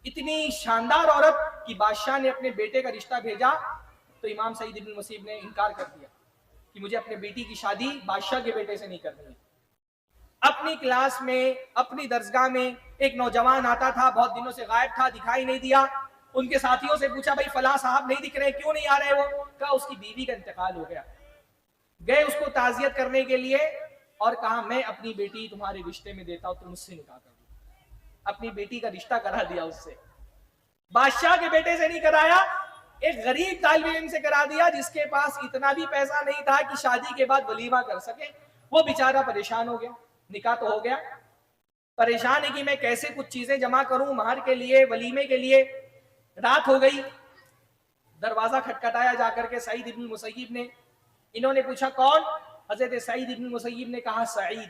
اتنی شاندار عورت کہ بادشاہ نے اپنے بیٹے کا رشتہ بھیجا تو امام سعید ابن المسیب نے انکار کر دیا کہ مجھے اپنے بیٹی کی شادی بادشاہ کے بیٹے سے نہیں کرنی ہے. اپنی کلاس میں, اپنی درسگاہ میں ایک نوجوان آتا تھا, بہت دنوں سے غائب تھا, دکھائی نہیں دیا. ان کے ساتھیوں سے پوچھا بھائی فلاں صاحب نہیں دکھ رہے, کیوں نہیں آ رہے؟ وہ کہا اس کی بیوی کا انتقال ہو گیا. گئے اس کو تعزیت کرنے کے لیے اور کہا میں اپنی بیٹی تمہارے رشتے میں دیتا ہوں, تم مجھ سے نکاح کر دو. اپنی بیٹی کا رشتہ کرا دیا اس سے, بادشاہ کے بیٹے سے نہیں کرایا, ایک غریب طالب علم سے کرا دیا جس کے پاس اتنا بھی پیسہ نہیں تھا کہ شادی کے بعد ولیمہ کر سکے. وہ بیچارہ پریشان ہو گیا, نکاح تو ہو گیا, پریشان ہے کہ میں کیسے کچھ چیزیں جمع کروں مہر کے لیے, ولیمے کے لیے. رات ہو گئی, دروازہ کھٹکھٹایا جا کر کے سعید ابن المسیب نے. انہوں نے پوچھا کون؟ حضرت سعید ابن المسیب نے کہا سعید.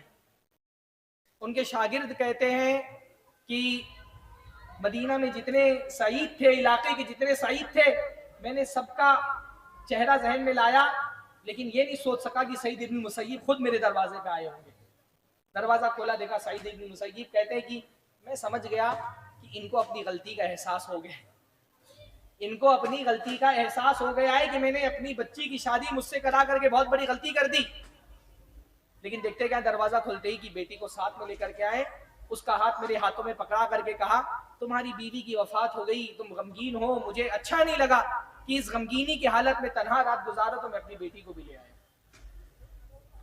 ان کے شاگرد کہتے ہیں کہ مدینہ میں جتنے سعید تھے, علاقے کے جتنے سعید تھے, میں نے سب کا چہرہ ذہن میں لایا, لیکن یہ نہیں سوچ سکا کہ سعید ابن المسیب خود میرے دروازے پہ آئے ہوں گے. دروازہ کھولا, دیکھا سعید ابن المسیب. کہتے ہیں کہ میں سمجھ گیا کہ ان کو اپنی غلطی کا احساس ہو گیا, ان کو اپنی غلطی کا احساس ہو گیا ہے کہ میں نے اپنی بچی کی شادی مجھ سے کرا کر کے بہت بڑی غلطی کر دی. لیکن دیکھتے کیا, دروازہ کھلتے ہی کی بیٹی کو ساتھ میں لے کر کے آئے, اس کا ہاتھ میرے ہاتھوں میں پکڑا کر کے کہا تمہاری بیوی کی وفات ہو گئی, تم غمگین ہو, مجھے اچھا نہیں لگا کہ اس غمگینی کی حالت میں تنہا رات گزارو, تو میں اپنی بیٹی کو بھی لے آیا,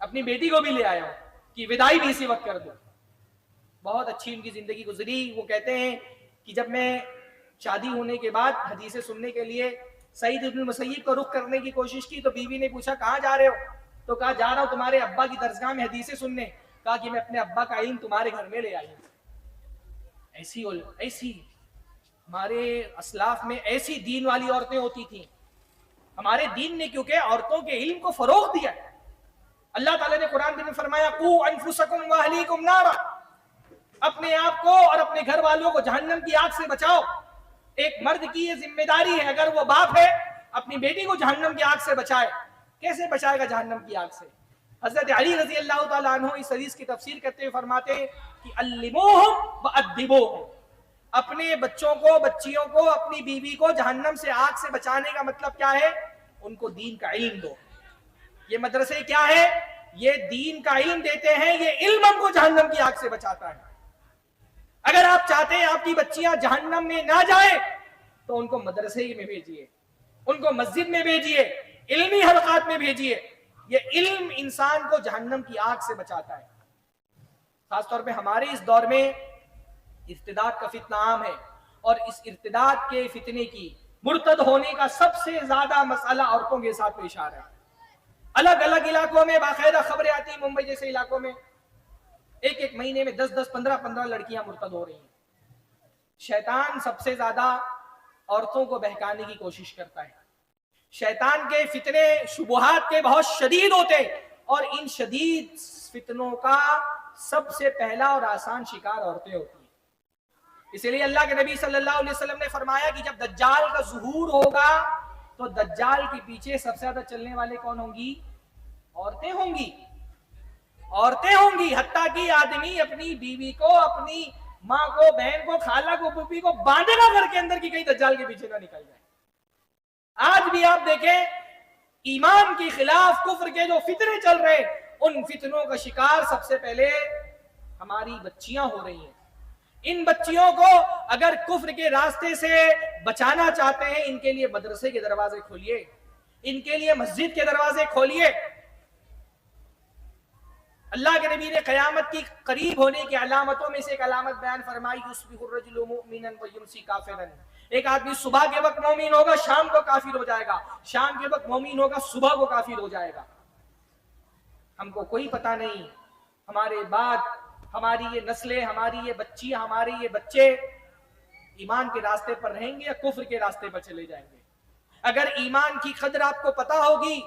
اپنی بیٹی کو بھی لے آیا ہوں کہ وداعی بھی اسی وقت کر دو. بہت اچھی ان کی زندگی گزری. وہ کہتے ہیں کہ جب میں شادی ہونے کے بعد حدیثیں سننے کے لیے سعید ابن المسیب کو رخ کرنے کی کوشش کی تو بیوی نے پوچھا کہاں جا رہے ہو؟ تو کہا جا رہا ہوں تمہارے ابا کی درسگاہ میں حدیثیں سننے. کہا کہ میں اپنے ابا کا علم تمہارے گھر میں لے آئی ہوں. ایسی ہمارے اسلاف میں ایسی دین والی عورتیں ہوتی تھیں. ہمارے دین نے کیونکہ عورتوں کے علم کو فروغ دیا ہے. اللہ تعالیٰ نے قرآن میں فرمایا قو انفسکم واہلیکم نارا, اپنے آپ کو اور اپنے گھر والوں کو جہنم کی آگ سے بچاؤ. ایک مرد کی یہ ذمہ داری ہے, اگر وہ باپ ہے اپنی بیٹی کو جہنم کی آگ سے بچائے. کیسے بچائے گا جہنم کی آگ سے؟ حضرت علی رضی اللہ تعالیٰ عنہ اس حدیث کی تفسیر کرتے ہوئے فرماتے ہیں کہ علموہم وادبوہم, اپنے بچوں کو, بچیوں کو, اپنی بیوی کو جہنم سے آگ سے بچانے کا مطلب کیا ہے؟ ان کو دین کا علم دو. یہ مدرسے کیا ہے؟ یہ دین کا علم دیتے ہیں, یہ علم ہم کو جہنم کی آگ سے بچاتا ہے. اگر آپ چاہتے ہیں آپ کی بچیاں جہنم میں نہ جائیں تو ان کو مدرسے میں بھیجیے, ان کو مسجد میں بھیجیے, علمی حلقات میں بھیجیے. یہ علم انسان کو جہنم کی آگ سے بچاتا ہے. خاص طور پہ ہمارے اس دور میں ارتداد کا فتنہ عام ہے, اور اس ارتداد کے فتنے کی, مرتد ہونے کا سب سے زیادہ مسئلہ عورتوں کے ساتھ پیش آ رہا ہے. الگ الگ علاقوں میں باقاعدہ خبریں آتی ہیں, ممبئی جیسے علاقوں میں ایک مہینے میں 10 15 لڑکیاں مرتد ہو رہی ہیں. شیطان سب سے زیادہ عورتوں کو بہکانے کی کوشش کرتا ہے. شیطان کے فتنے شبہات کے بہت شدید ہوتے ہیں, اور ان شدید فتنوں کا سب سے پہلا اور آسان شکار عورتیں ہوتی ہیں. اسی لیے اللہ کے نبی صلی اللہ علیہ وسلم نے فرمایا کہ جب دجال کا ظہور ہوگا تو دجال کے پیچھے سب سے زیادہ چلنے والے کون ہوں گی؟ عورتیں ہوں گی. عورتیں ہوں گی، حتیٰ کہ آدمی اپنی بیوی کو، اپنی ماں کو، بہن کو، خالہ کو، پھوپھی کو باندھے گا گھر کے اندر کی کہیں دجال کے پیچھے نہ نکل جائے۔ آج بھی آپ دیکھیں ایمان کے خلاف کفر کے جو فتنے چل رہے، ان فتنوں کا شکار سب سے پہلے ہماری بچیاں ہو رہی ہیں۔ ان بچیوں کو اگر کفر کے راستے سے بچانا چاہتے ہیں، ان کے لیے مدرسے کے دروازے کھولیے، ان کے لیے مسجد کے دروازے کھولیے۔ اللہ کے نبی نے قیامت کی قریب ہونے کی علامتوں میں سے ایک علامت بیان فرمائی، یصبح الرجل مؤمنا ویمسی کافرا۔ ایک آدمی صبح کے وقت مومن ہوگا، شام کو کافر ہو جائے گا، شام کے وقت مومن ہوگا، صبح کو کافر ہو جائے گا۔ ہم کو کوئی پتہ نہیں ہمارے بعد ہماری یہ نسلیں، ہماری یہ بچیاں، ہمارے یہ بچے ایمان کے راستے پر رہیں گے یا کفر کے راستے پر چلے جائیں گے۔ اگر ایمان کی قدر آپ کو پتہ ہوگی،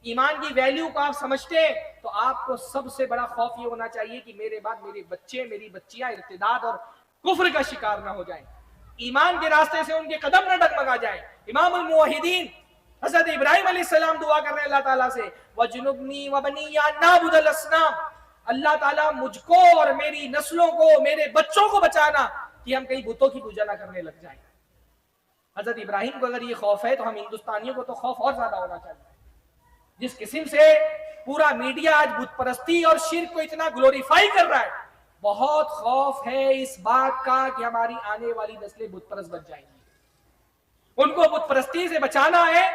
ایمان کی ویلیو کو آپ سمجھتے ہیں، تو آپ کو سب سے بڑا خوف یہ ہونا چاہیے کہ میرے بعد میرے بچے، میری بچیاں ارتداد اور کفر کا شکار نہ ہو جائیں، ایمان کے راستے سے ان کے قدم نہ ڈگمگا جائیں۔ امام الموحدین حضرت ابراہیم علیہ السلام دعا کر رہے ہیں اللہ تعالیٰ سے، وَجْنُبْنِي وَبَنِيَّ أَن نَعْبُدَ الْأَصْنَامَ، اللہ تعالیٰ مجھ کو اور میری نسلوں کو، میرے بچوں کو بچانا کہ ہم کہیں بتوں کی پوجا نہ کرنے لگ جائیں۔ حضرت ابراہیم کو اگر یہ خوف ہے تو ہم ہندوستانیوں کو تو خوف اور زیادہ ہونا چاہیے۔ جس قسم سے پورا میڈیا آج بت پرستی اور شرک کو اتنا گلوریفائی کر رہا ہے، بہت خوف ہے اس بات کا کہ ہماری آنے والی نسلیں بت پرست بن جائیں گی۔ ان کو بت پرستی سے بچانا ہے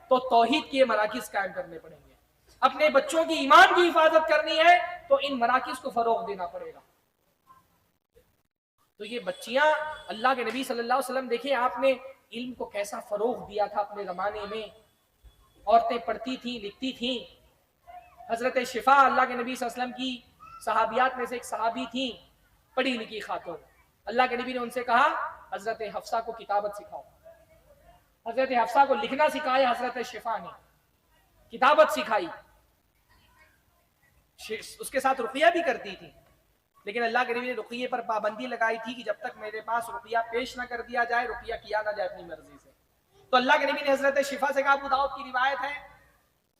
تو توحید کے مراکز قائم کرنے پڑیں گے۔ اپنے بچوں کی ایمان کی حفاظت کرنی ہے تو ان مراکز کو فروغ دینا پڑے گا۔ تو یہ بچیاں، اللہ کے نبی صلی اللہ علیہ وسلم دیکھیں آپ نے علم کو کیسا فروغ دیا تھا اپنے زمانے میں۔ عورتیں پڑھتی تھیں، لکھتی تھیں۔ حضرت شفا اللہ کے نبی صلی اللہ علیہ وسلم کی صحابیات میں سے ایک صحابی تھیں، پڑھی لکھی خاتون۔ اللہ کے نبی نے ان سے کہا حضرت حفصہ کو کتابت سکھاؤ۔ حضرت حفصہ کو لکھنا سکھایا حضرت شفا نے، کتابت سکھائی، اس کے ساتھ رقیہ بھی کرتی تھی، لیکن اللہ کے نبی نے رقیے پر پابندی لگائی تھی کہ جب تک میرے پاس رقیہ پیش نہ کر دیا جائے، رقیہ کیا نہ جائے اپنی مرضی سے۔ تو اللہ کے نبی نے حضرت شفا سے کہا، ابو داؤد کی روایت ہے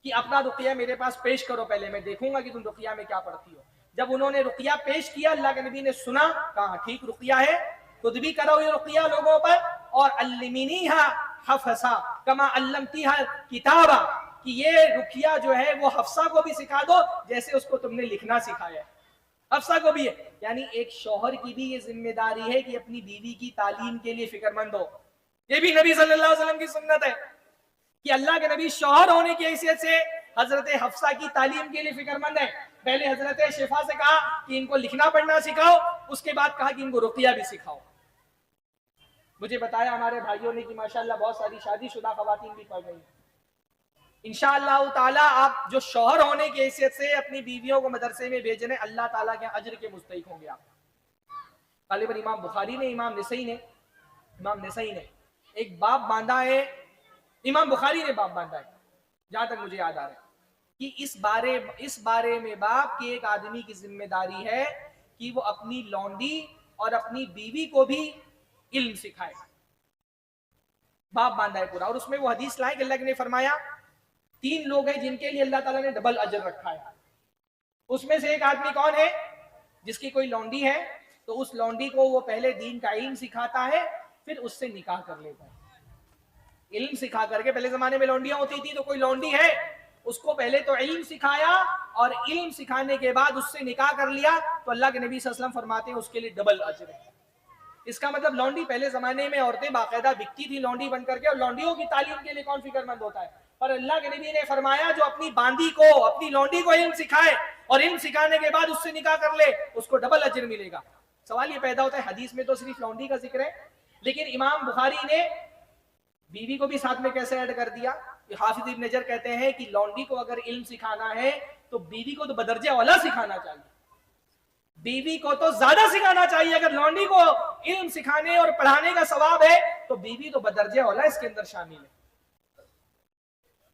کہ اپنا رقیہ میرے پاس پیش کرو، پہلے میں دیکھوں گا کہ تم رقیہ میں کیا پڑھتی ہو۔ جب انہوں نے رقیہ پیش کیا، اللہ کے نبی نے سنا، کہا ٹھیک رقیہ ہے، خود بھی کرو یہ رقیہ لوگوں پر، اور علمنیھا حفصہ کما علمتیھا کتابہ، کہ یہ رقیہ جو ہے وہ حفصہ کو بھی سکھا دو جیسے اس کو تم نے لکھنا سکھایا ہے۔ حفصہ کو بھی ہے، یعنی ایک شوہر کی بھی یہ ذمہ داری ہے کہ اپنی بیوی کی تعلیم کے لیے فکر مند ہو۔ یہ بھی نبی صلی اللہ علیہ وسلم کی سنت ہے کہ اللہ کے نبی شوہر ہونے کی حیثیت سے حضرت حفصہ کی تعلیم کے لیے فکر مند ہے۔ پہلے حضرت شفا سے کہا کہ ان کو لکھنا پڑھنا سکھاؤ، اس کے بعد کہا کہ ان کو رقیہ بھی سکھاؤ۔ مجھے بتایا ہمارے بھائیوں نے کہ ماشاءاللہ بہت ساری شادی شدہ خواتین بھی پڑھ رہی ہیں۔ انشاءاللہ تعالیٰ آپ جو شوہر ہونے کی حیثیت سے اپنی بیویوں کو مدرسے میں بھیجنے، اللہ تعالیٰ کے اجر کے مستحق ہوں گے آپ۔ غالباً امام بخاری نے، امام نسائی نے ایک باب باندھا ہے، امام بخاری نے باب باندھا ہے جہاں تک مجھے یاد آ رہا ہے کہ اس بارے میں باب کی ایک آدمی کی ذمہ داری ہے کہ وہ اپنی لونڈی اور اپنی بیوی کو بھی علم سکھائے۔ باب باندھا ہے پورا، اور اس میں وہ حدیث لائے کہ اللہ نے فرمایا 3 لوگ ہیں جن کے لیے اللہ تعالیٰ نے ڈبل اجر رکھا ہے۔ اس میں سے ایک آدمی کون ہے؟ جس کی کوئی لونڈی ہے تو اس لونڈی کو وہ پہلے دین کا علم سکھاتا ہے، پھر اس سے نکاح کر لیتا ہے۔ علم سکھا کر کے، پہلے زمانے میں لونڈیاں ہوتی تھی تو کوئی لونڈی ہے اس کو پہلے تو علم سکھایا، اور علم سکھانے کے بعد اس سے نکاح کر لیا، تو اللہ کے نبی صلی اللہ علیہ وسلم فرماتے ہیں اس کے لیے ڈبل اجر ہے۔ اس کا مطلب لونڈی، پہلے زمانے میں عورتیں باقاعدہ بکتی تھی لونڈی بن کر کے، اور لونڈیوں کی تعلیم کے لیے کون فکر مند ہوتا ہے؟ پر اللہ کے نبی نے فرمایا جو اپنی باندی کو، اپنی لونڈی کو علم سکھائے اور علم سکھانے کے بعد اس سے نکاح کر لے، اس کو ڈبل اجر ملے گا۔ سوال یہ پیدا ہوتا ہے حدیث میں تو صرف لونڈی کا ذکر ہے، لیکن امام بخاری نے بیوی کو بھی ساتھ میں کیسے ایڈ کر دیا؟ حافظ ابن حجر کہتے ہیں کہ لونڈی کو اگر علم سکھانا ہے تو بیوی کو تو بدرجہ اولا سکھانا چاہیے، بیوی کو تو زیادہ سکھانا چاہیے۔ اگر لونڈی کو علم سکھانے اور پڑھانے کا ثواب ہے تو بیوی تو بدرجہ اولا اس کے اندر شامل ہے۔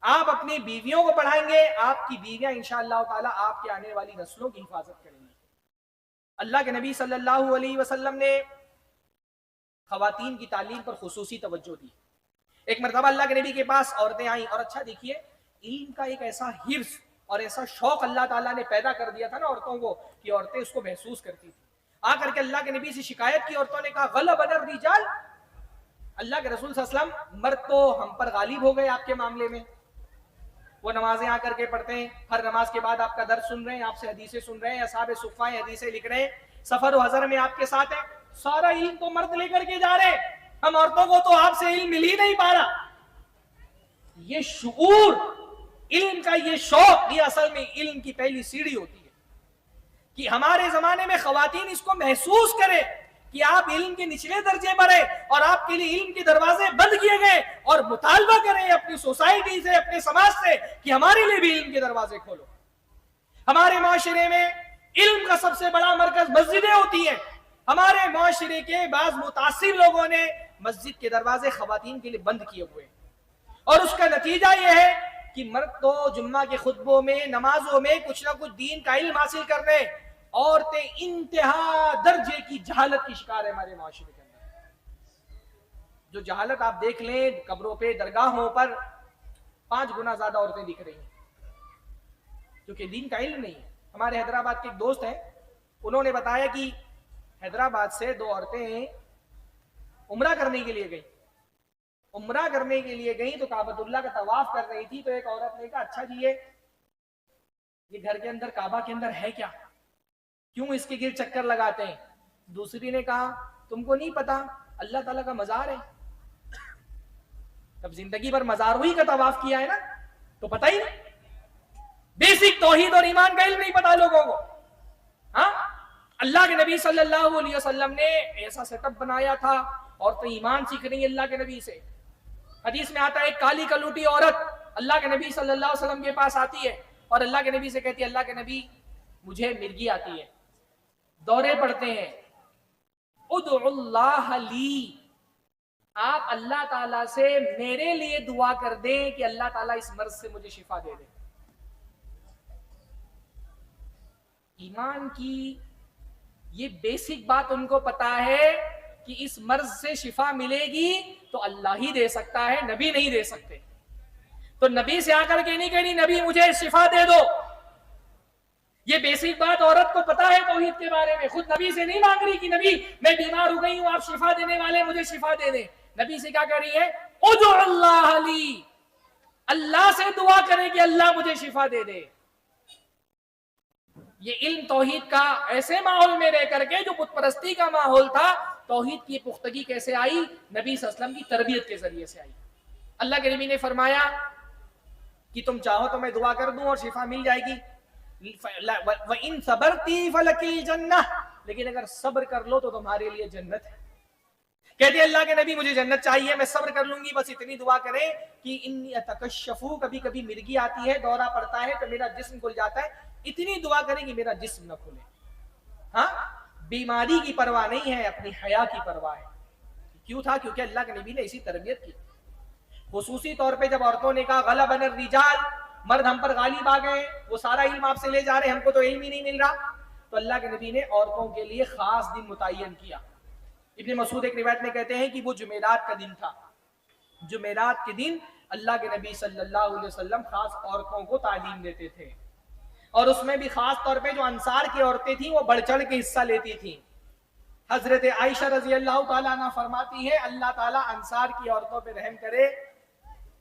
آپ اپنی بیویوں کو پڑھائیں گے، آپ کی بیویاں انشاءاللہ تعالی آپ کے آنے والی نسلوں کی حفاظت کریں گی۔ اللہ کے نبی صلی اللہ علیہ وسلم نے خواتین کی تعلیم پر خصوصی توجہ دی۔ ایک مرتبہ اللہ کے نبی کے پاس عورتیں آئیں، اور اچھا دیکھیے علم کا ایک ایسا حرص اور ایسا شوق اللہ تعالیٰ نے پیدا کر دیا تھا نا عورتوں کو کہ عورتیں اس کو محسوس کرتی تھی. آ کر کے اللہ کے نبی سے شکایت کی عورتوں نے کہا غلبنا الرجال, اللہ کے رسول صلی اللہ علیہ وسلم مرد تو ہم پر غالب ہو گئے آپ کے معاملے میں. وہ نمازیں آ کر کے پڑھتے ہیں, ہر نماز کے بعد آپ کا درس سن رہے ہیں, آپ سے حدیثیں سن رہے ہیں, اصحاب صفہ حدیثیں لکھ رہے ہیں, سفر و حضر میں آپ کے ساتھ ہیں, سارا علم تو مرد لے کر کے جا رہے ہیں, ہم عورتوں کو تو آپ سے علم مل ہی نہیں پا رہا. یہ شعور, علم کا یہ شوق, یہ اصل میں علم کی پہلی سیڑھی ہوتی ہے کہ ہمارے زمانے میں خواتین اس کو محسوس کرے کہ آپ علم کے نچلے درجے پر ہیں اور آپ کے لیے علم کے دروازے بند کیے گئے, اور مطالبہ کریں اپنی سوسائٹی سے, اپنے سماج سے کہ ہمارے لیے بھی علم کے دروازے کھولو. ہمارے معاشرے میں علم کا سب سے بڑا مرکز مسجدیں ہوتی ہیں. ہمارے معاشرے کے بعض متعصب لوگوں نے مسجد کے دروازے خواتین کے لیے بند کیے ہوئے ہیں, اور اس کا نتیجہ یہ ہے کہ مرد تو جمعہ کے خطبوں میں, نمازوں میں کچھ نہ کچھ دین کا علم حاصل کر رہے ہیں, عورتیں انتہا درجے کی جہالت کی شکار ہے ہمارے معاشرے کے اندر. جو جہالت آپ دیکھ لیں قبروں پہ, درگاہوں پر 5 گنا زیادہ عورتیں دکھ رہی ہیں کیونکہ دین کا علم نہیں ہے. ہمارے حیدرآباد کے ایک دوست ہیں, انہوں نے بتایا کہ حیدرآباد سے 2 عورتیں عمرہ کرنے کے لیے گئیں. عمرہ کرنے کے لیے گئیں تو کعبۃ اللہ کا طواف کر رہی تھی, تو ایک عورت نے کہا اچھا جی یہ گھر کے اندر کعبہ کے اندر ہے کیا, کیوں اس کے گر چکر لگاتے ہیں. دوسری نے کہا تم کو نہیں پتا اللہ تعالیٰ کا مزار ہے. تب زندگی بھر مزاروں ہی کا طواف کیا ہے نا, تو پتہ ہی نہیں, بیسک توحید اور ایمان کا علم نہیں پتا لوگوں کو. ہاں, اللہ کے نبی صلی اللہ علیہ وسلم نے ایسا سیٹ اپ بنایا تھا, اور تو ایمان سیکھ رہی ہے اللہ کے نبی سے. حدیث میں آتا ہے ایک کالی کلوٹی عورت اللہ کے نبی صلی اللہ علیہ وسلم کے پاس آتی ہے اور اللہ کے نبی سے کہتی ہے اللہ کے نبی مجھے مرگی آتی ہے, دورے پڑتے ہیں, ادعو اللہ لی, آپ اللہ تعالیٰ سے میرے لیے دعا کر دیں کہ اللہ تعالیٰ اس مرض سے مجھے شفا دے دے. ایمان کی یہ بیسک بات ان کو پتا ہے کہ اس مرض سے شفا ملے گی تو اللہ ہی دے سکتا ہے, نبی نہیں دے سکتے. تو نبی سے آ کر کے نہیں کہنی نبی مجھے شفا دے دو. یہ بیسک بات عورت کو پتا ہے توحید کے بارے میں, خود نبی سے نہیں مانگ رہی کہ نبی میں بیمار ہو گئی ہوں, آپ شفا دینے والے مجھے شفا دے دیں. نبی سے کیا کہہ رہی ہے ادعو اللہ لی, اللہ سے دعا کرے کہ اللہ مجھے شفا دے دے. یہ علم توحید کا ایسے ماحول میں رہ کر کے جو بت پرستی کا ماحول تھا, توحید کی پختگی کیسے آئی, نبی صلی اللہ علیہ وسلم کی تربیت کے ذریعے سے آئی. اللہ کے نبی نے فرمایا کہ تم چاہو تو میں دعا کر دوں اور شفا مل جائے گی, وَإِن صَبَرْتِ فَلَكِ الْجَنَّةُ, لیکن اگر صبر کر لو تو تمہارے لیے جنت ہے. کہتے اللہ کے نبی مجھے جنت چاہیے, میں صبر کر لوں گی, بس اتنی دعا کریں کہ انی اتکشفو, کبھی کبھی مرگی آتی ہے, دورہ پڑتا ہے تو میرا جسم کھل جاتا ہے, اتنی دعا کریں کہ میرا جسم نہ کھلے. ہاں, بیماری کی پرواہ نہیں ہے, اپنی حیا کی پرواہ ہے. کیوں تھا؟ کیونکہ اللہ کے نبی نے اسی تربیت کی. خصوصی طور پہ جب عورتوں نے کہا غلبنا الرجال, مرد ہم پر غالب آ گئے, وہ سارا علم آپ سے لے جا رہے ہیں, ہم کو تو علم ہی نہیں مل رہا, تو اللہ کے نبی نے عورتوں کے لیے خاص دن متعین کیا. ابن مسعود ایک روایت میں کہتے ہیں کہ وہ جمعرات کا دن تھا. جمعرات کے دن اللہ کے نبی صلی اللہ علیہ وسلم خاص عورتوں کو تعلیم دیتے تھے, اور اس میں بھی خاص طور پہ جو انصار کی عورتیں تھیں وہ بڑھ چڑھ کے حصہ لیتی تھیں. حضرت عائشہ رضی اللہ تعالیٰ عنہ فرماتی ہے اللہ تعالیٰ انصار کی عورتوں پہ رحم کرے,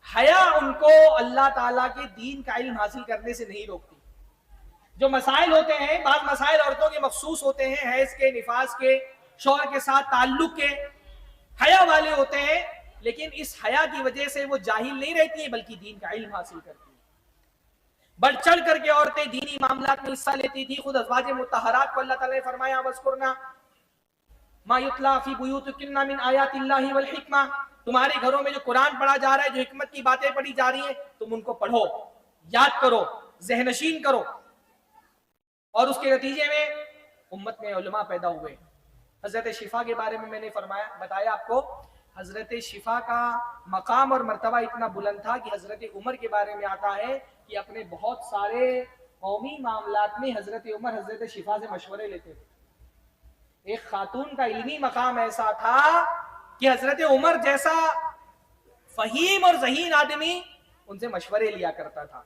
حیا ان کو اللہ تعالیٰ کے دین کا علم حاصل کرنے سے نہیں روکتی. جو مسائل ہوتے ہیں, بعض مسائل عورتوں کے مخصوص ہوتے ہیں, حیض کے, نفاس کے, شوہر کے ساتھ تعلق کے, حیا والے ہوتے ہیں, لیکن اس حیا کی وجہ سے وہ جاہل نہیں رہتی ہیں بلکہ دین کا علم حاصل کرتی ہیں. بڑھ چڑھ کر کے عورتیں دینی معاملات میں حصہ لیتی تھی. خود ازواج مطہرات کو اللہ تعالیٰ نے فرمایا وَاذْكُرْنَا مَا يُتْلَىٰ فِي بُيُوتِكُنَّ مِنْ آيَاتِ اللَّهِ وَالْحِكْمَةِ, تمہارے گھروں میں جو قرآن پڑھا جا رہا ہے, جو حکمت کی باتیں پڑھی جا رہی ہیں, تم ان کو پڑھو, یاد کرو, ذہن نشین کرو. اور اس کے نتیجے میں امت میں علماء پیدا ہوئے. حضرت شفا کے بارے میں نے بتایا آپ کو, حضرت شفا کا مقام اور مرتبہ اتنا بلند تھا کہ حضرت عمر کے بارے میں آتا ہے کہ اپنے بہت سارے قومی معاملات میں حضرت عمر حضرت شفا سے مشورے لیتے تھے. ایک خاتون کا علمی مقام ایسا تھا کہ حضرت عمر جیسا فہیم اور ذہین آدمی ان سے مشورے لیا کرتا تھا.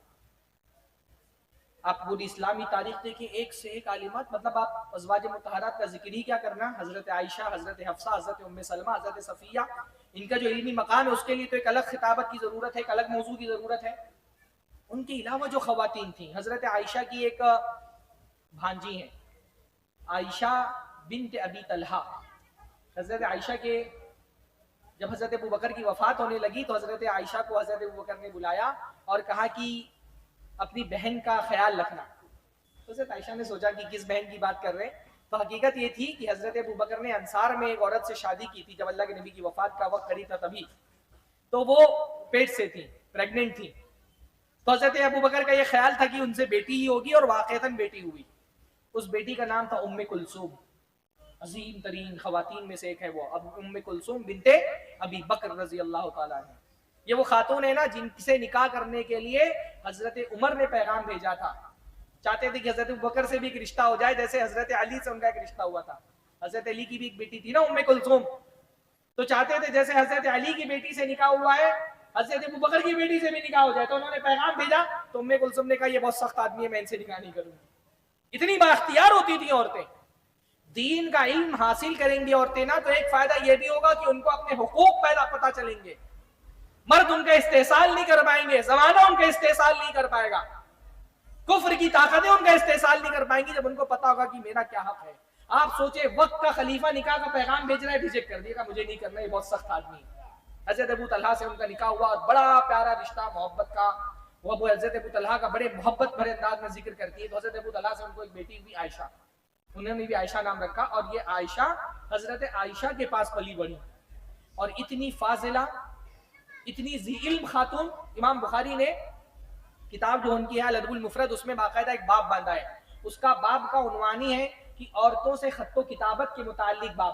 آپ پوری اسلامی تاریخ دیکھیں، ایک سے ایک عالمات، مطلب آپ ازواج مطہرات کا ذکر ہی کیا کرنا، حضرت عائشہ، حضرت حفصہ، حضرت ام سلمہ، حضرت صفیہ، ان کا جو علمی مقام ہے اس کے لیے تو ایک الگ خطابت کی ضرورت ہے، ایک الگ موضوع کی ضرورت ہے۔ ان کے علاوہ جو خواتین تھیں، حضرت عائشہ کی ایک بھانجی ہیں، عائشہ بنت ابی طلحہ۔ حضرت عائشہ کے جب حضرت ابوبکر کی وفات ہونے لگی تو حضرت عائشہ کو حضرت ابوبکر نے بلایا اور کہا کہ اپنی بہن کا خیال رکھنا۔ تو حضرت عائشہ نے سوچا کہ کس بہن کی بات کر رہے ہیں، تو حقیقت یہ تھی کہ حضرت ابوبکر نے انصار میں ایک عورت سے شادی کی تھی جب اللہ کے نبی کی وفات کا وقت قریب تھا تبھی، تو وہ پیٹ سے تھی، پریگننٹ تھی، تو حضرت ابوبکر کا یہ خیال تھا کہ ان سے بیٹی ہی ہوگی، اور واقعتاً بیٹی ہوئی۔ اس بیٹی کا نام تھا ام کلثوم، عظیم ترین خواتین میں سے ایک ہے وہ، اب ام کلثوم بنت ابی بکر رضی اللہ تعالیٰ عنہ۔ یہ وہ خاتون ہے نا جن سے نکاح کرنے کے لیے حضرت عمر نے پیغام بھیجا تھا، چاہتے تھے کہ حضرت ابوبکر سے بھی ایک رشتہ ہو جائے جیسے حضرت علی سے ان کا ایک رشتہ ہوا تھا۔ حضرت علی کی بھی ایک بیٹی تھی نا ام کلثوم، تو چاہتے تھے جیسے حضرت علی کی بیٹی سے نکاح ہوا ہے حضرت ابوبکر کی بیٹی سے بھی نکاح ہو جائے، تو انہوں نے پیغام بھیجا، تو ام کلثوم نے کہا یہ بہت سخت آدمی ہے، میں ان سے نکاح نہیں کروں گی۔ اتنی بااختیار ہوتی تھیں عورتیں، دین کا علم حاصل کریں گی عورتیں نا تو ایک فائدہ یہ بھی ہوگا کہ ان کو اپنے حقوق پہلا پتہ چلیں گے، مرد ان کا استحصال نہیں کر پائیں گے، زمانہ ان کا استحصال نہیں کر پائے گا، کفر کی طاقتیں ان کا استحصال نہیں کر پائیں گی جب ان کو پتا ہوگا کہ میرا کیا حق ہے۔ آپ سوچیں وقت کا خلیفہ نکاح کا پیغام بھیج رہا ہے، ریجیکٹ کر دیا، مجھے نہیں کرنا، یہ بہت سخت آدمی ہے۔ حضرت ابو طلحہ سے ان کا نکاح ہوا اور بڑا پیارا رشتہ محبت کا، وہ حضرت ابو طلحہ کا بڑے محبت بھرے انداز میں ذکر کرتی ہے، تو حضرت ابو طلحہ سے ان کو ایک بیٹی ہوئی عائشہ، انہوں نے بھی عائشہ نام رکھا، اور یہ عائشہ حضرت عائشہ کے پاس پلی بڑھی، اور اتنی فاضلہ، اتنی ذی علم خاتون، امام بخاری نے کتاب جو ان کی ہے الادب المفرد، اس میں باقاعدہ ایک باب باندھا ہے، اس کا باب کا عنوان ہی ہے کہ عورتوں سے خط و کتابت کے متعلق باب،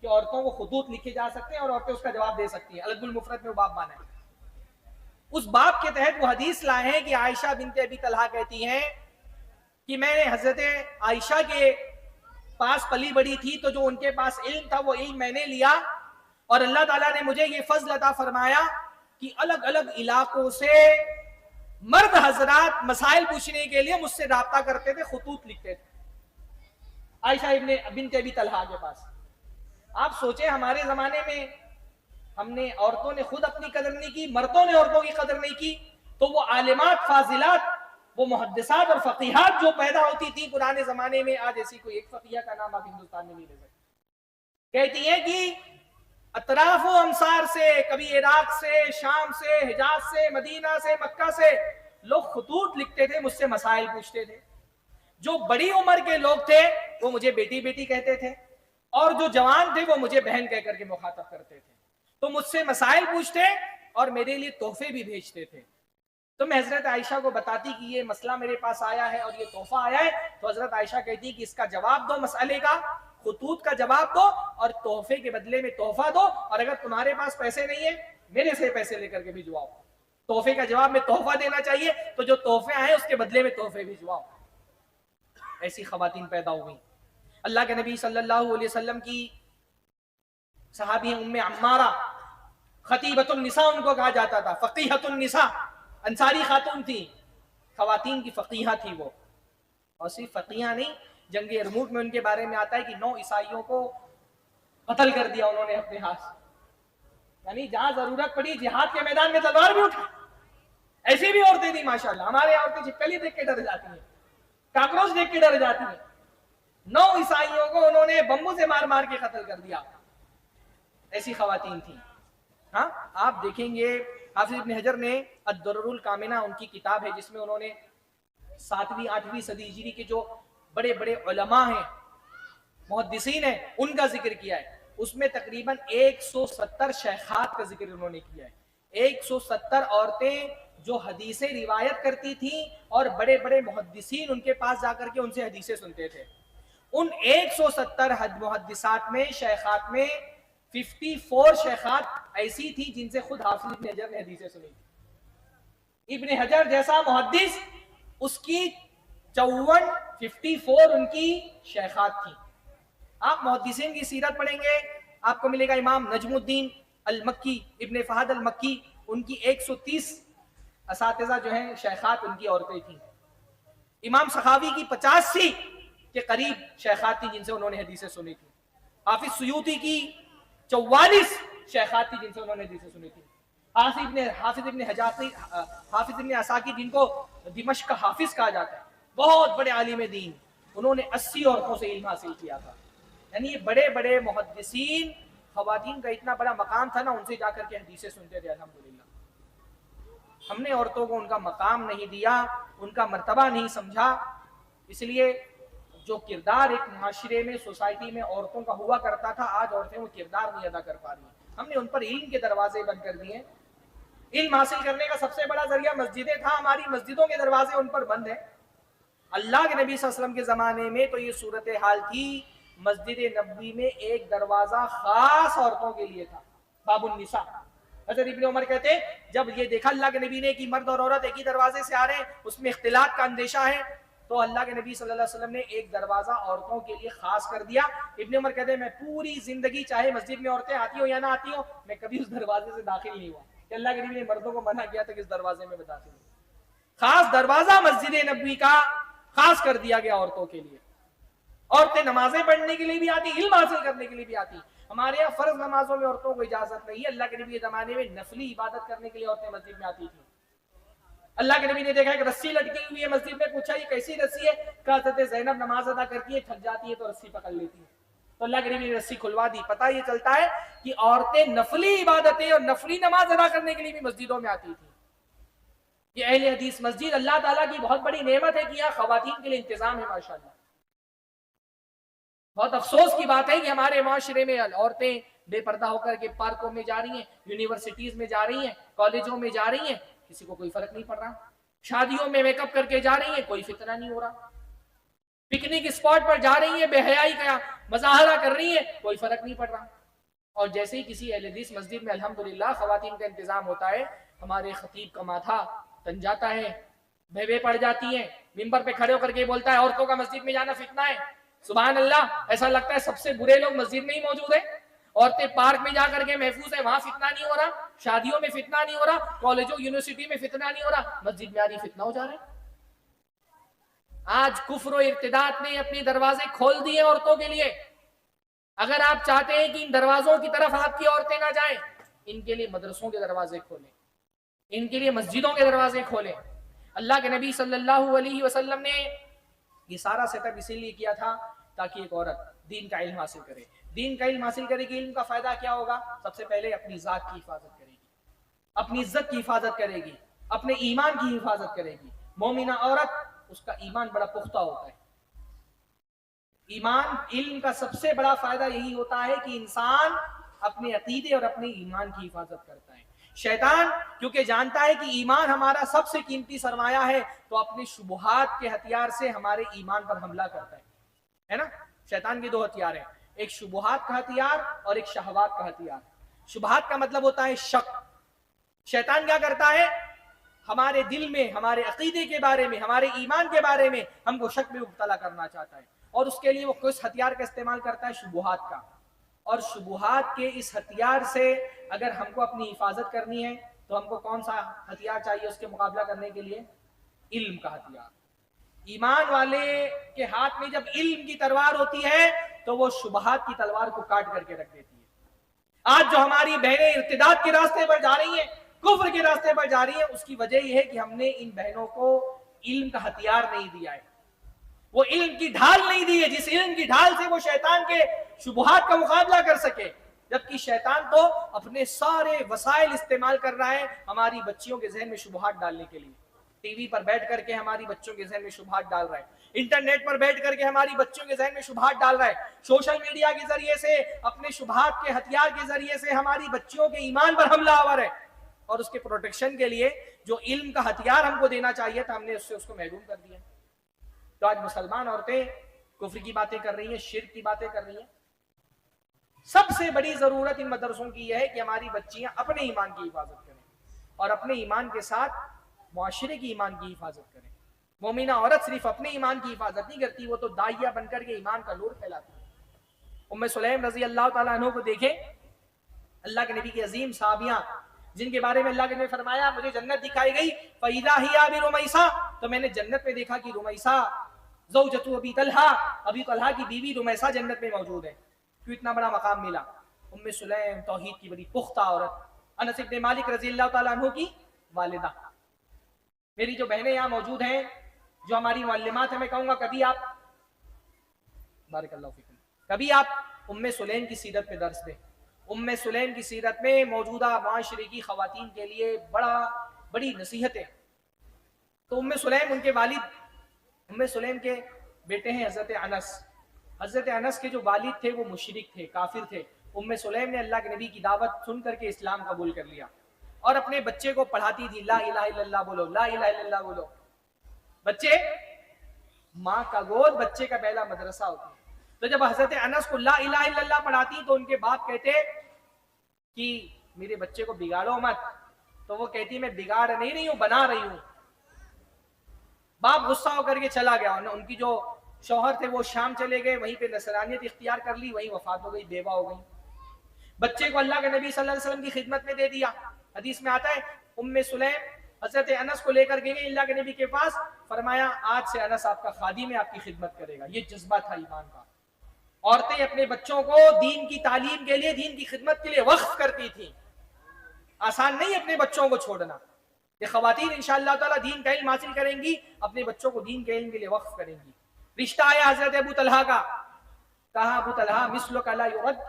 کہ عورتوں کو خطوط لکھے جا سکتے ہیں اور عورتیں اس کا جواب دے سکتی ہیں، الادب المفرد میں وہ باب باندھا ہے۔ اس باب کے تحت وہ حدیث لائے ہیں کہ عائشہ بنت ابی طلحہ کہتی ہیں کہ میں نے حضرت عائشہ کے پاس پلی بڑی تھی، تو جو ان کے پاس علم تھا وہ علم میں نے لیا، اور اللہ تعالیٰ نے مجھے یہ فضل عطا فرمایا کہ الگ الگ علاقوں سے مرد حضرات مسائل پوچھنے کے لیے مجھ سے رابطہ کرتے تھے، خطوط لکھتے تھے عائشہ بنت ابی طلحہ کے پاس۔ آپ سوچیں ہمارے زمانے میں ہم نے عورتوں نے خود اپنی قدر نہیں کی، مردوں نے عورتوں کی قدر نہیں کی، تو وہ عالمات فاضلات، وہ محدثات اور فقیہات جو پیدا ہوتی تھی پرانے زمانے میں، آج ایسی کوئی ایک فقیہ کا نام آپ ہندوستان میں نہیں لے سکتے۔ کہتی ہیں کہ اطراف و امصار سے، کبھی عراق سے، شام سے، حجاز سے، مدینہ سے، مکہ سے لوگ خطوط لکھتے تھے، مجھ سے مسائل پوچھتے تھے۔ جو بڑی عمر کے لوگ تھے وہ مجھے بیٹی بیٹی کہتے تھے، اور جو جوان تھے وہ مجھے بہن کہہ کر کے مخاطب کرتے تھے، تو مجھ سے مسائل پوچھتے اور میرے لیے تحفے بھی بھیجتے تھے۔ تو میں حضرت عائشہ کو بتاتی کہ یہ مسئلہ میرے پاس آیا ہے اور یہ تحفہ آیا ہے، تو حضرت عائشہ کہتی کہ اس کا جواب دو، مسئلے کا خطوط کا جواب دو، اور تحفے کے بدلے میں تحفہ دو، اور اگر تمہارے پاس پیسے نہیں ہیں میرے سے پیسے لے کر کے بھجواؤ۔ تحفے کا جواب میں تحفہ دینا چاہیے، تو جو تحفے آئے اس کے بدلے میں تحفے بھجواؤ۔ ایسی خواتین پیدا ہوئی۔ اللہ کے نبی صلی اللہ علیہ وسلم کی صحابی ام عمارہ، خطیبۃ النساء ان کو کہا جاتا تھا، فقیہۃ النساء، انصاری خاتون تھی، خواتین کی فقیہہ تھی وہ، اور صرف فقیہہ نہیں، جنگ یرموک میں ان کے بارے میں آتا ہے کہ 9 عیسائیوں کو قتل کر دیا انہوں نے اپنے ہاتھ سے، یعنی جہاں ضرورت پڑی جہاد کے میدان میں تلوار بھی اٹھا۔ ایسی بھی عورتیں تھیں ماشاءاللہ، ہمارے عورتیں چھپکلی دیکھ کے ڈر جاتی ہیں، کاکروچ دیکھ کے ڈر جاتی ہیں، 9 عیسائیوں کو انہوں نے بمبوں سے مار مار کے قتل کر دیا، ایسی خواتین تھیں۔ ہاں آپ دیکھیں گے حافظ ابن حجر نے الدرر الکامنہ ان کی کتاب ہے جس میں انہوں نے 7ویں 8ویں صدی ہجری کے جو بڑے بڑے علماء ہیں، محدثین ہیں، ان کا ذکر کیا ہے، اس میں تقریباً 170 شیخات کا ذکر انہوں نے کیا ہے، 170 عورتیں جو حدیثیں روایت کرتی تھیں اور بڑے بڑے محدثین ان کے پاس جا کر کے ان سے حدیثیں سنتے تھے۔ ان 170 محدثات میں، شیخات میں 54 شیخات ایسی تھی جن سے خود حافظ ابن حجر نے حدیثیں سنی تھی۔ ابن حجر جیسا محدث، اس کی 54 ان کی شیخات تھیں۔ آپ محدثین کی سیرت پڑھیں گے آپ کو ملے گا امام نجم الدین المکی، ابن فہد المکی، ان کی 130 اساتذہ جو ہیں شیخات ان کی عورتیں تھیں۔ امام سخاوی کی 85 کے قریب شیخات تھی جن سے انہوں نے حدیثیں سنی تھی. حافظ سیوطی کی 44 شیخات تھی جن سے انہوں نے حدیثیں سنی تھی. حافظ ابن عساکر جن کو دمشق کا حافظ کہا جاتا ہے, بہت بڑے عالم دین, انہوں نے 80 عورتوں سے علم حاصل کیا تھا. یعنی یہ بڑے بڑے محدثین, خواتین کا اتنا بڑا مقام تھا نا, ان سے جا کر کے حدیثیں سنتے تھے. الحمدللہ ہم نے عورتوں کو ان کا مقام نہیں دیا, ان کا مرتبہ نہیں سمجھا. اس لیے جو کردار ایک معاشرے میں, سوسائٹی میں عورتوں کا ہوا کرتا تھا, آج عورتیں وہ کردار نہیں ادا کر پا رہی ہیں. ہم نے ان پر علم کے دروازے بند کر دیے. علم حاصل کرنے کا سب سے بڑا ذریعہ مسجدیں تھا, ہماری مسجدوں کے دروازے ان پر بند ہیں. اللہ کے نبی صلی اللہ علیہ وسلم کے زمانے میں تو یہ صورتحال تھی. مسجد نبوی میں ایک دروازہ خاص عورتوں کے لیے تھا, باب النساء. حضرت ابن عمر کہتے جب یہ دیکھا اللہ کے نبی نے کہ مرد اور عورت ایک ہی دروازے سے آ رہے ہیں, اس میں اختلاط کا اندیشہ ہے, تو اللہ کے نبی صلی اللہ علیہ وسلم نے ایک دروازہ عورتوں کے لیے خاص کر دیا. ابن عمر کہتے ہیں میں پوری زندگی چاہے مسجد میں عورتیں آتی ہو یا نہ آتی ہو, میں کبھی اس دروازے سے داخل نہیں ہوا کہ اللہ کے نبی نے مردوں کو منع کیا تھا کہ اس دروازے میں داخل ہو. خاص دروازہ مسجد نبوی کا خاص کر دیا گیا عورتوں کے لیے. عورتیں نمازیں پڑھنے کے لیے بھی آتی, علم حاصل کرنے کے لیے بھی آتی. ہمارے یہاں فرض نمازوں میں عورتوں کو اجازت نہیں ہے. اللہ کے نبی کے زمانے میں نفلی عبادت کرنے کے لیے عورتیں مسجد میں آتی تھیں. اللہ کے نبی نے دیکھا کہ رسی لٹکی ہوئی ہے مسجد میں, پوچھا یہ کیسی رسی ہے؟ کہا حضرت زینب نماز ادا کرتی ہے, تھک جاتی ہے تو رسی پکڑ لیتی ہے. تو اللہ کے نبی نے رسی کھلوا دی. پتہ یہ چلتا ہے کہ عورتیں نفلی عبادتیں اور نفلی نماز ادا کرنے کے لیے بھی مسجدوں میں آتی تھیں. یہ اہل حدیث مسجد اللہ تعالیٰ کی بہت بڑی نعمت ہے کہ یہاں خواتین کے لیے انتظام ہے ماشاءاللہ. بہت افسوس کی بات ہے کہ ہمارے معاشرے میں عورتیں بے پردہ ہو کر کے پارکوں میں جا رہی ہیں, یونیورسٹیز میں جا رہی ہیں, کالجوں میں جا رہی ہیں, کسی کو کوئی فرق نہیں پڑ رہا. شادیوں میں میک اپ کر کے جا رہی ہیں, کوئی فتنہ نہیں ہو رہا. پکنک اسپاٹ پر جا رہی ہیں, بے حیائی کا مظاہرہ کر رہی ہیں, کوئی فرق نہیں پڑ رہا. اور جیسے ہی کسی اہل حدیث مسجد میں الحمدللہ خواتین کا انتظام ہوتا ہے, ہمارے خطیب کا ماتھا تن جاتا ہے, بھویں پڑ جاتی ہیں, ممبر پہ کھڑے ہو کر کے بولتا ہے عورتوں کا مسجد میں جانا فتنہ ہے. سبحان اللہ, ایسا لگتا ہے سب سے برے لوگ مسجد میں ہی موجود ہیں. عورتیں پارک میں جا کر کے محفوظ ہے, وہاں فتنہ نہیں ہو رہا, شادیوں میں فتنہ نہیں ہو رہا, کالجوں یونیورسٹی میں فتنہ نہیں ہو رہا, مسجد میں آ رہی فتنہ ہو جا رہا ہے. آج کفر و ارتداد نے اپنے دروازے کھول دیے عورتوں کے لیے. اگر آپ چاہتے ہیں کہ ان دروازوں کی طرف آپ کی عورتیں نہ جائیں, ان کے لیے مدرسوں کے دروازے کھولیں, ان کے لیے مسجدوں کے دروازے کھولیں. اللہ کے نبی صلی اللہ علیہ وسلم نے یہ سارا سیٹ اپ اسی لیے کیا تھا تاکہ ایک عورت دین کا علم حاصل کرے. دین کا علم حاصل کرے گی, علم کا فائدہ کیا ہوگا؟ سب سے پہلے اپنی ذات کی حفاظت کرے گی, اپنی عزت کی حفاظت کرے گی, اپنے ایمان کی حفاظت کرے گی. مومنہ عورت, اس کا ایمان بڑا پختہ ہوتا ہے. ایمان, علم کا سب سے بڑا فائدہ یہی ہوتا ہے کہ انسان اپنے عقیدے اور اپنے ایمان کی حفاظت کرتا ہے. شیطان کیونکہ جانتا ہے کہ ایمان ہمارا سب سے قیمتی سرمایہ ہے, تو اپنے شبہات کے ہتھیار سے ہمارے ایمان پر حملہ کرتا ہے نا. شیطان کے دو ہتھیار ہیں, ایک شبہات کا ہتھیار اور ایک شہوات کا ہتھیار. شبہات کا مطلب ہوتا ہے شک. شیطان کیا کرتا ہے؟ ہمارے دل میں, ہمارے عقیدے کے بارے میں, ہمارے ایمان کے بارے میں ہم کو شک میں مبتلا کرنا چاہتا ہے, اور اس کے لیے وہ کس ہتھیار کا استعمال کرتا ہے؟ شبہات کا. اور شبہات کے اس ہتھیار سے اگر ہم کو اپنی حفاظت کرنی ہے تو ہم کو کون سا ہتھیار چاہیے اس کے مقابلہ کرنے کے لیے؟ علم کا ہتھیار. ایمان والے کے ہاتھ میں جب علم کی تلوار ہوتی ہے تو وہ شبہات کی تلوار کو کاٹ کر کے رکھ دیتی ہے. آج جو ہماری بہنیں ارتداد کے راستے پر جا رہی ہیں, کفر کے راستے پر جا رہی ہیں, اس کی وجہ یہ ہے کہ ہم نے ان بہنوں کو علم کا ہتھیار نہیں دیا ہے, وہ علم کی ڈھال نہیں دی ہے جس علم کی ڈھال سے وہ شیطان کے شبہات کا مقابلہ کر سکے. جبکہ شیطان تو اپنے سارے وسائل استعمال کر رہا ہے ہماری بچیوں کے ذہن میں شبہات ڈالنے کے لیے. ٹی وی پر بیٹھ کر کے ہماری بچوں کے ذہن میں شبہات ڈال رہا ہے, انٹرنیٹ پر بیٹھ کر کے ہماری بچوں کے ذہن میں شبہات ڈال رہا ہے, سوشل میڈیا کے ذریعے سے, اپنے شبہات کے ہتھیار کے ذریعے سے ہماری بچیوں کے ایمان پر حملہ آور ہے. اور اس کے پروٹیکشن کے لیے جو علم کا ہتھیار ہم کو دینا چاہیے تھا, ہم نے اس کو محروم کر دیا. تو آج مسلمان عورتیں کفر کی باتیں کر رہی ہیں, شرک کی باتیں کر رہی ہیں. سب سے بڑی ضرورت ان مدرسوں کی یہ ہے کہ ہماری بچیاں اپنے ایمان کی حفاظت کریں اور اپنے ایمان کے ساتھ معاشرے کی ایمان کی حفاظت کریں. مومنہ عورت صرف اپنے ایمان کی حفاظت نہیں کرتی, وہ تو داعیہ بن کر کے ایمان کا نور پھیلاتی ہے. ام سلیم رضی اللہ تعالیٰ عنہ کو دیکھیں, اللہ کے نبی کی عظیم صحابیاں جن کے بارے میں اللہ کے نے فرمایا مجھے جنت دکھائی گئی, فَإِذَا هِيَ بِرُمَيْسَةٍ, تو میں نے جنت میں دیکھا کہ رمیسہ زوجۃ ابی طلحہ کی بیوی رمیسہ جنت میں موجود ہے. کیوں اتنا بڑا مقام ملا؟ ام سلیم توحید کی بڑی پختہ عورت، انس بن مالک رضی اللہ تعالیٰ عنہ کی والدہ. میری جو بہنیں یہاں موجود ہیں جو ہماری معلمات ہیں، میں کہوں گا کبھی آپ بارک اللہ فیکم کبھی آپ ام سلیم کی سیرت پہ درس دیں. ام سلیم کی سیرت میں موجودہ معاشرے کی خواتین کے لیے بڑی نصیحتیں. تو ام سلیم ان کے والد، ام سلیم کے بیٹے ہیں حضرت انس. حضرت انس کے جو والد تھے وہ مشرک تھے، کافر تھے. ام سلیم نے اللہ کے نبی کی دعوت سن کر کے اسلام قبول کر لیا اور اپنے بچے کو پڑھاتی تھی لا الہ الا اللہ بولو، لا الہ الا اللہ بولو. بچے ماں کا گود بچے کا پہلا مدرسہ ہوتا ہے. تو جب حضرت انس کو لا الہ الا اللہ پڑھاتی تو ان کے باپ کہتے کہ میرے بچے کو بگاڑو مت. تو وہ کہتی میں بگاڑ نہیں رہی ہوں، بنا رہی ہوں. باپ غصہ ہو کر کے چلا گیا. ان کی جو شوہر تھے وہ شام چلے گئے، وہیں پہ نصرانیت اختیار کر لی، وہیں وفات ہو گئی، بیوہ ہو گئی. بچے کو اللہ کے نبی صلی اللہ علیہ وسلم کی خدمت میں دے دیا. حدیث میں آتا ہے ام سلیم حضرت انس کو لے کر گئی اللہ کے نبی کے پاس، فرمایا آج سے انس آپ کا خادم ہے، آپ کی خدمت کرے گا. یہ جذبہ تھا ایمان کا. عورتیں اپنے بچوں کو دین کی تعلیم کے لیے، دین کی خدمت کے لیے وقف کرتی تھیں. آسان نہیں اپنے بچوں کو چھوڑنا. یہ خواتین انشاءاللہ تعالی دین کا علم حاصل کریں گی، اپنے بچوں کو دین کے علم کے لیے وقف کریں گی. رشتہ آیا حضرت ابو طلحہ کا. کہا ابو طلحہ مثلک لا یرد،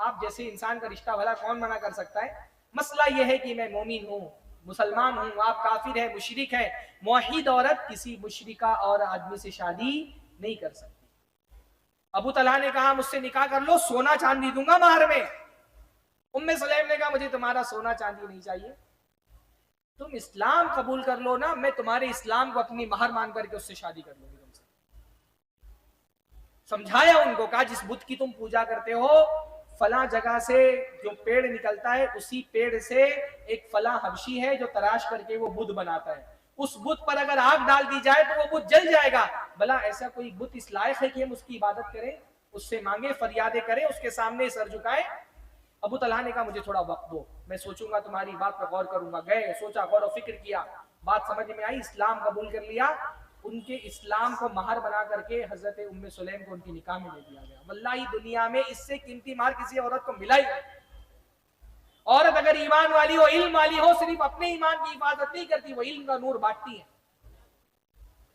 آپ جیسے انسان کا رشتہ بھلا کون منع کر سکتا ہے؟ مسئلہ یہ ہے کہ میں مومن ہوں، مسلمان ہوں، آپ کافر ہیں، مشرک ہیں. موحد عورت کسی مشرکہ اور آدمی سے شادی نہیں کر سکتی. ابو طلحہ نے کہا مجھ سے نکاح کر لو، سونا چاندی دوں گا مہر میں. ام سلیم نے کہا مجھے تمہارا سونا چاندی نہیں چاہیے، تم اسلام قبول کر لو نا، میں تمہارے اسلام کو اپنی مہر مان کر کے اس سے شادی کر لوں گی. تم سے سمجھایا ان کو، کہا جس بت کی تم پوجا کرتے ہو فلاں جگہ سے جو پیڑ نکلتا ہے اسی پیڑ سے ایک فلاں حبشی ہے جو تراش کر کے وہ بت بناتا ہے، اس بت پر اگر آگ ڈال دی جائے تو وہ بت جل جائے گا. بھلا ایسا کوئی بت اس لائق ہے کہ ہم اس کی عبادت کریں، اس سے مانگے، فریادیں کریں، اس کے سامنے سر جھکائیں؟ ابو طلحہ نے کہا مجھے تھوڑا وقت دو، میں سوچوں گا، تمہاری بات پر غور کروں گا. گئے، سوچا، غور و فکر کیا، بات سمجھ میں آئی، اسلام قبول کر لیا. ان کے اسلام کو مہر بنا کر کے حضرت ام سلیم کو ان کی نکاح میں دے دیا گیا. واللہ دنیا میں اس سے قیمتی مہر کسی عورت کو ملا ہی نہیں. عورت اگر ایمان والی ہو، علم والی ہو، صرف اپنے ایمان کی حفاظت نہیں کرتی، وہ علم کا نور بانٹتی ہے.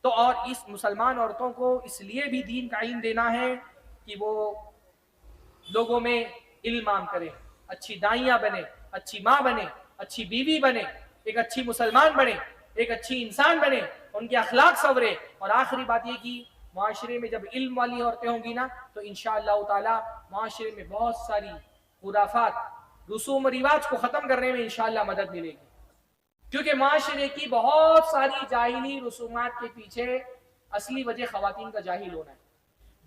تو اور اس مسلمان عورتوں کو اس لیے بھی دین کا علم دینا ہے کہ وہ لوگوں میں علم عام کرے، اچھی دائیاں بنے، اچھی ماں بنے، اچھی بیوی بنے، ایک اچھی مسلمان بنے، ایک اچھی انسان بنے، ان کے اخلاق سنورے. اور آخری بات یہ کہ معاشرے میں جب علم والی عورتیں ہوں گی نا تو انشاءاللہ تعالی معاشرے میں بہت ساری خرافات، رسوم و رواج کو ختم کرنے میں انشاءاللہ مدد ملے گی. کیونکہ معاشرے کی بہت ساری جاہلی رسومات کے پیچھے اصلی وجہ خواتین کا جاہل ہونا ہے.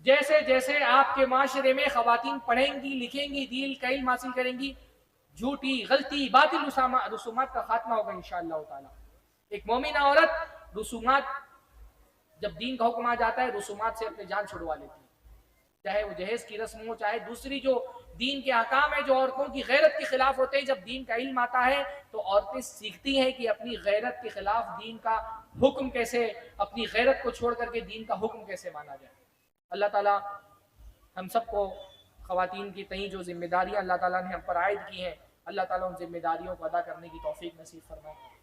جیسے جیسے آپ کے معاشرے میں خواتین پڑھیں گی، لکھیں گی، دین کا علم حاصل کریں گی، جھوٹی، غلطی، باطل رسومات کا خاتمہ ہوگا انشاءاللہ تعالی. ایک مومنہ عورت رسومات، جب دین کا حکم آ جاتا ہے رسومات سے اپنے جان چھڑوا لیتی ہے، چاہے وہ جہیز کی رسم ہو، چاہے دوسری جو دین کے احکام ہیں جو عورتوں کی غیرت کے خلاف ہوتے ہیں. جب دین کا علم آتا ہے تو عورتیں سیکھتی ہیں کہ اپنی غیرت کے خلاف دین کا حکم کیسے، اپنی غیرت کو چھوڑ کر کے دین کا حکم کیسے مانا جائے. اللہ تعالیٰ ہم سب کو خواتین کی تئیں جو ذمہ داریاں اللہ تعالیٰ نے ہم پر عائد کی ہیں، اللہ تعالیٰ ان ذمہ داریوں کو ادا کرنے کی توفیق نصیب فرمائے.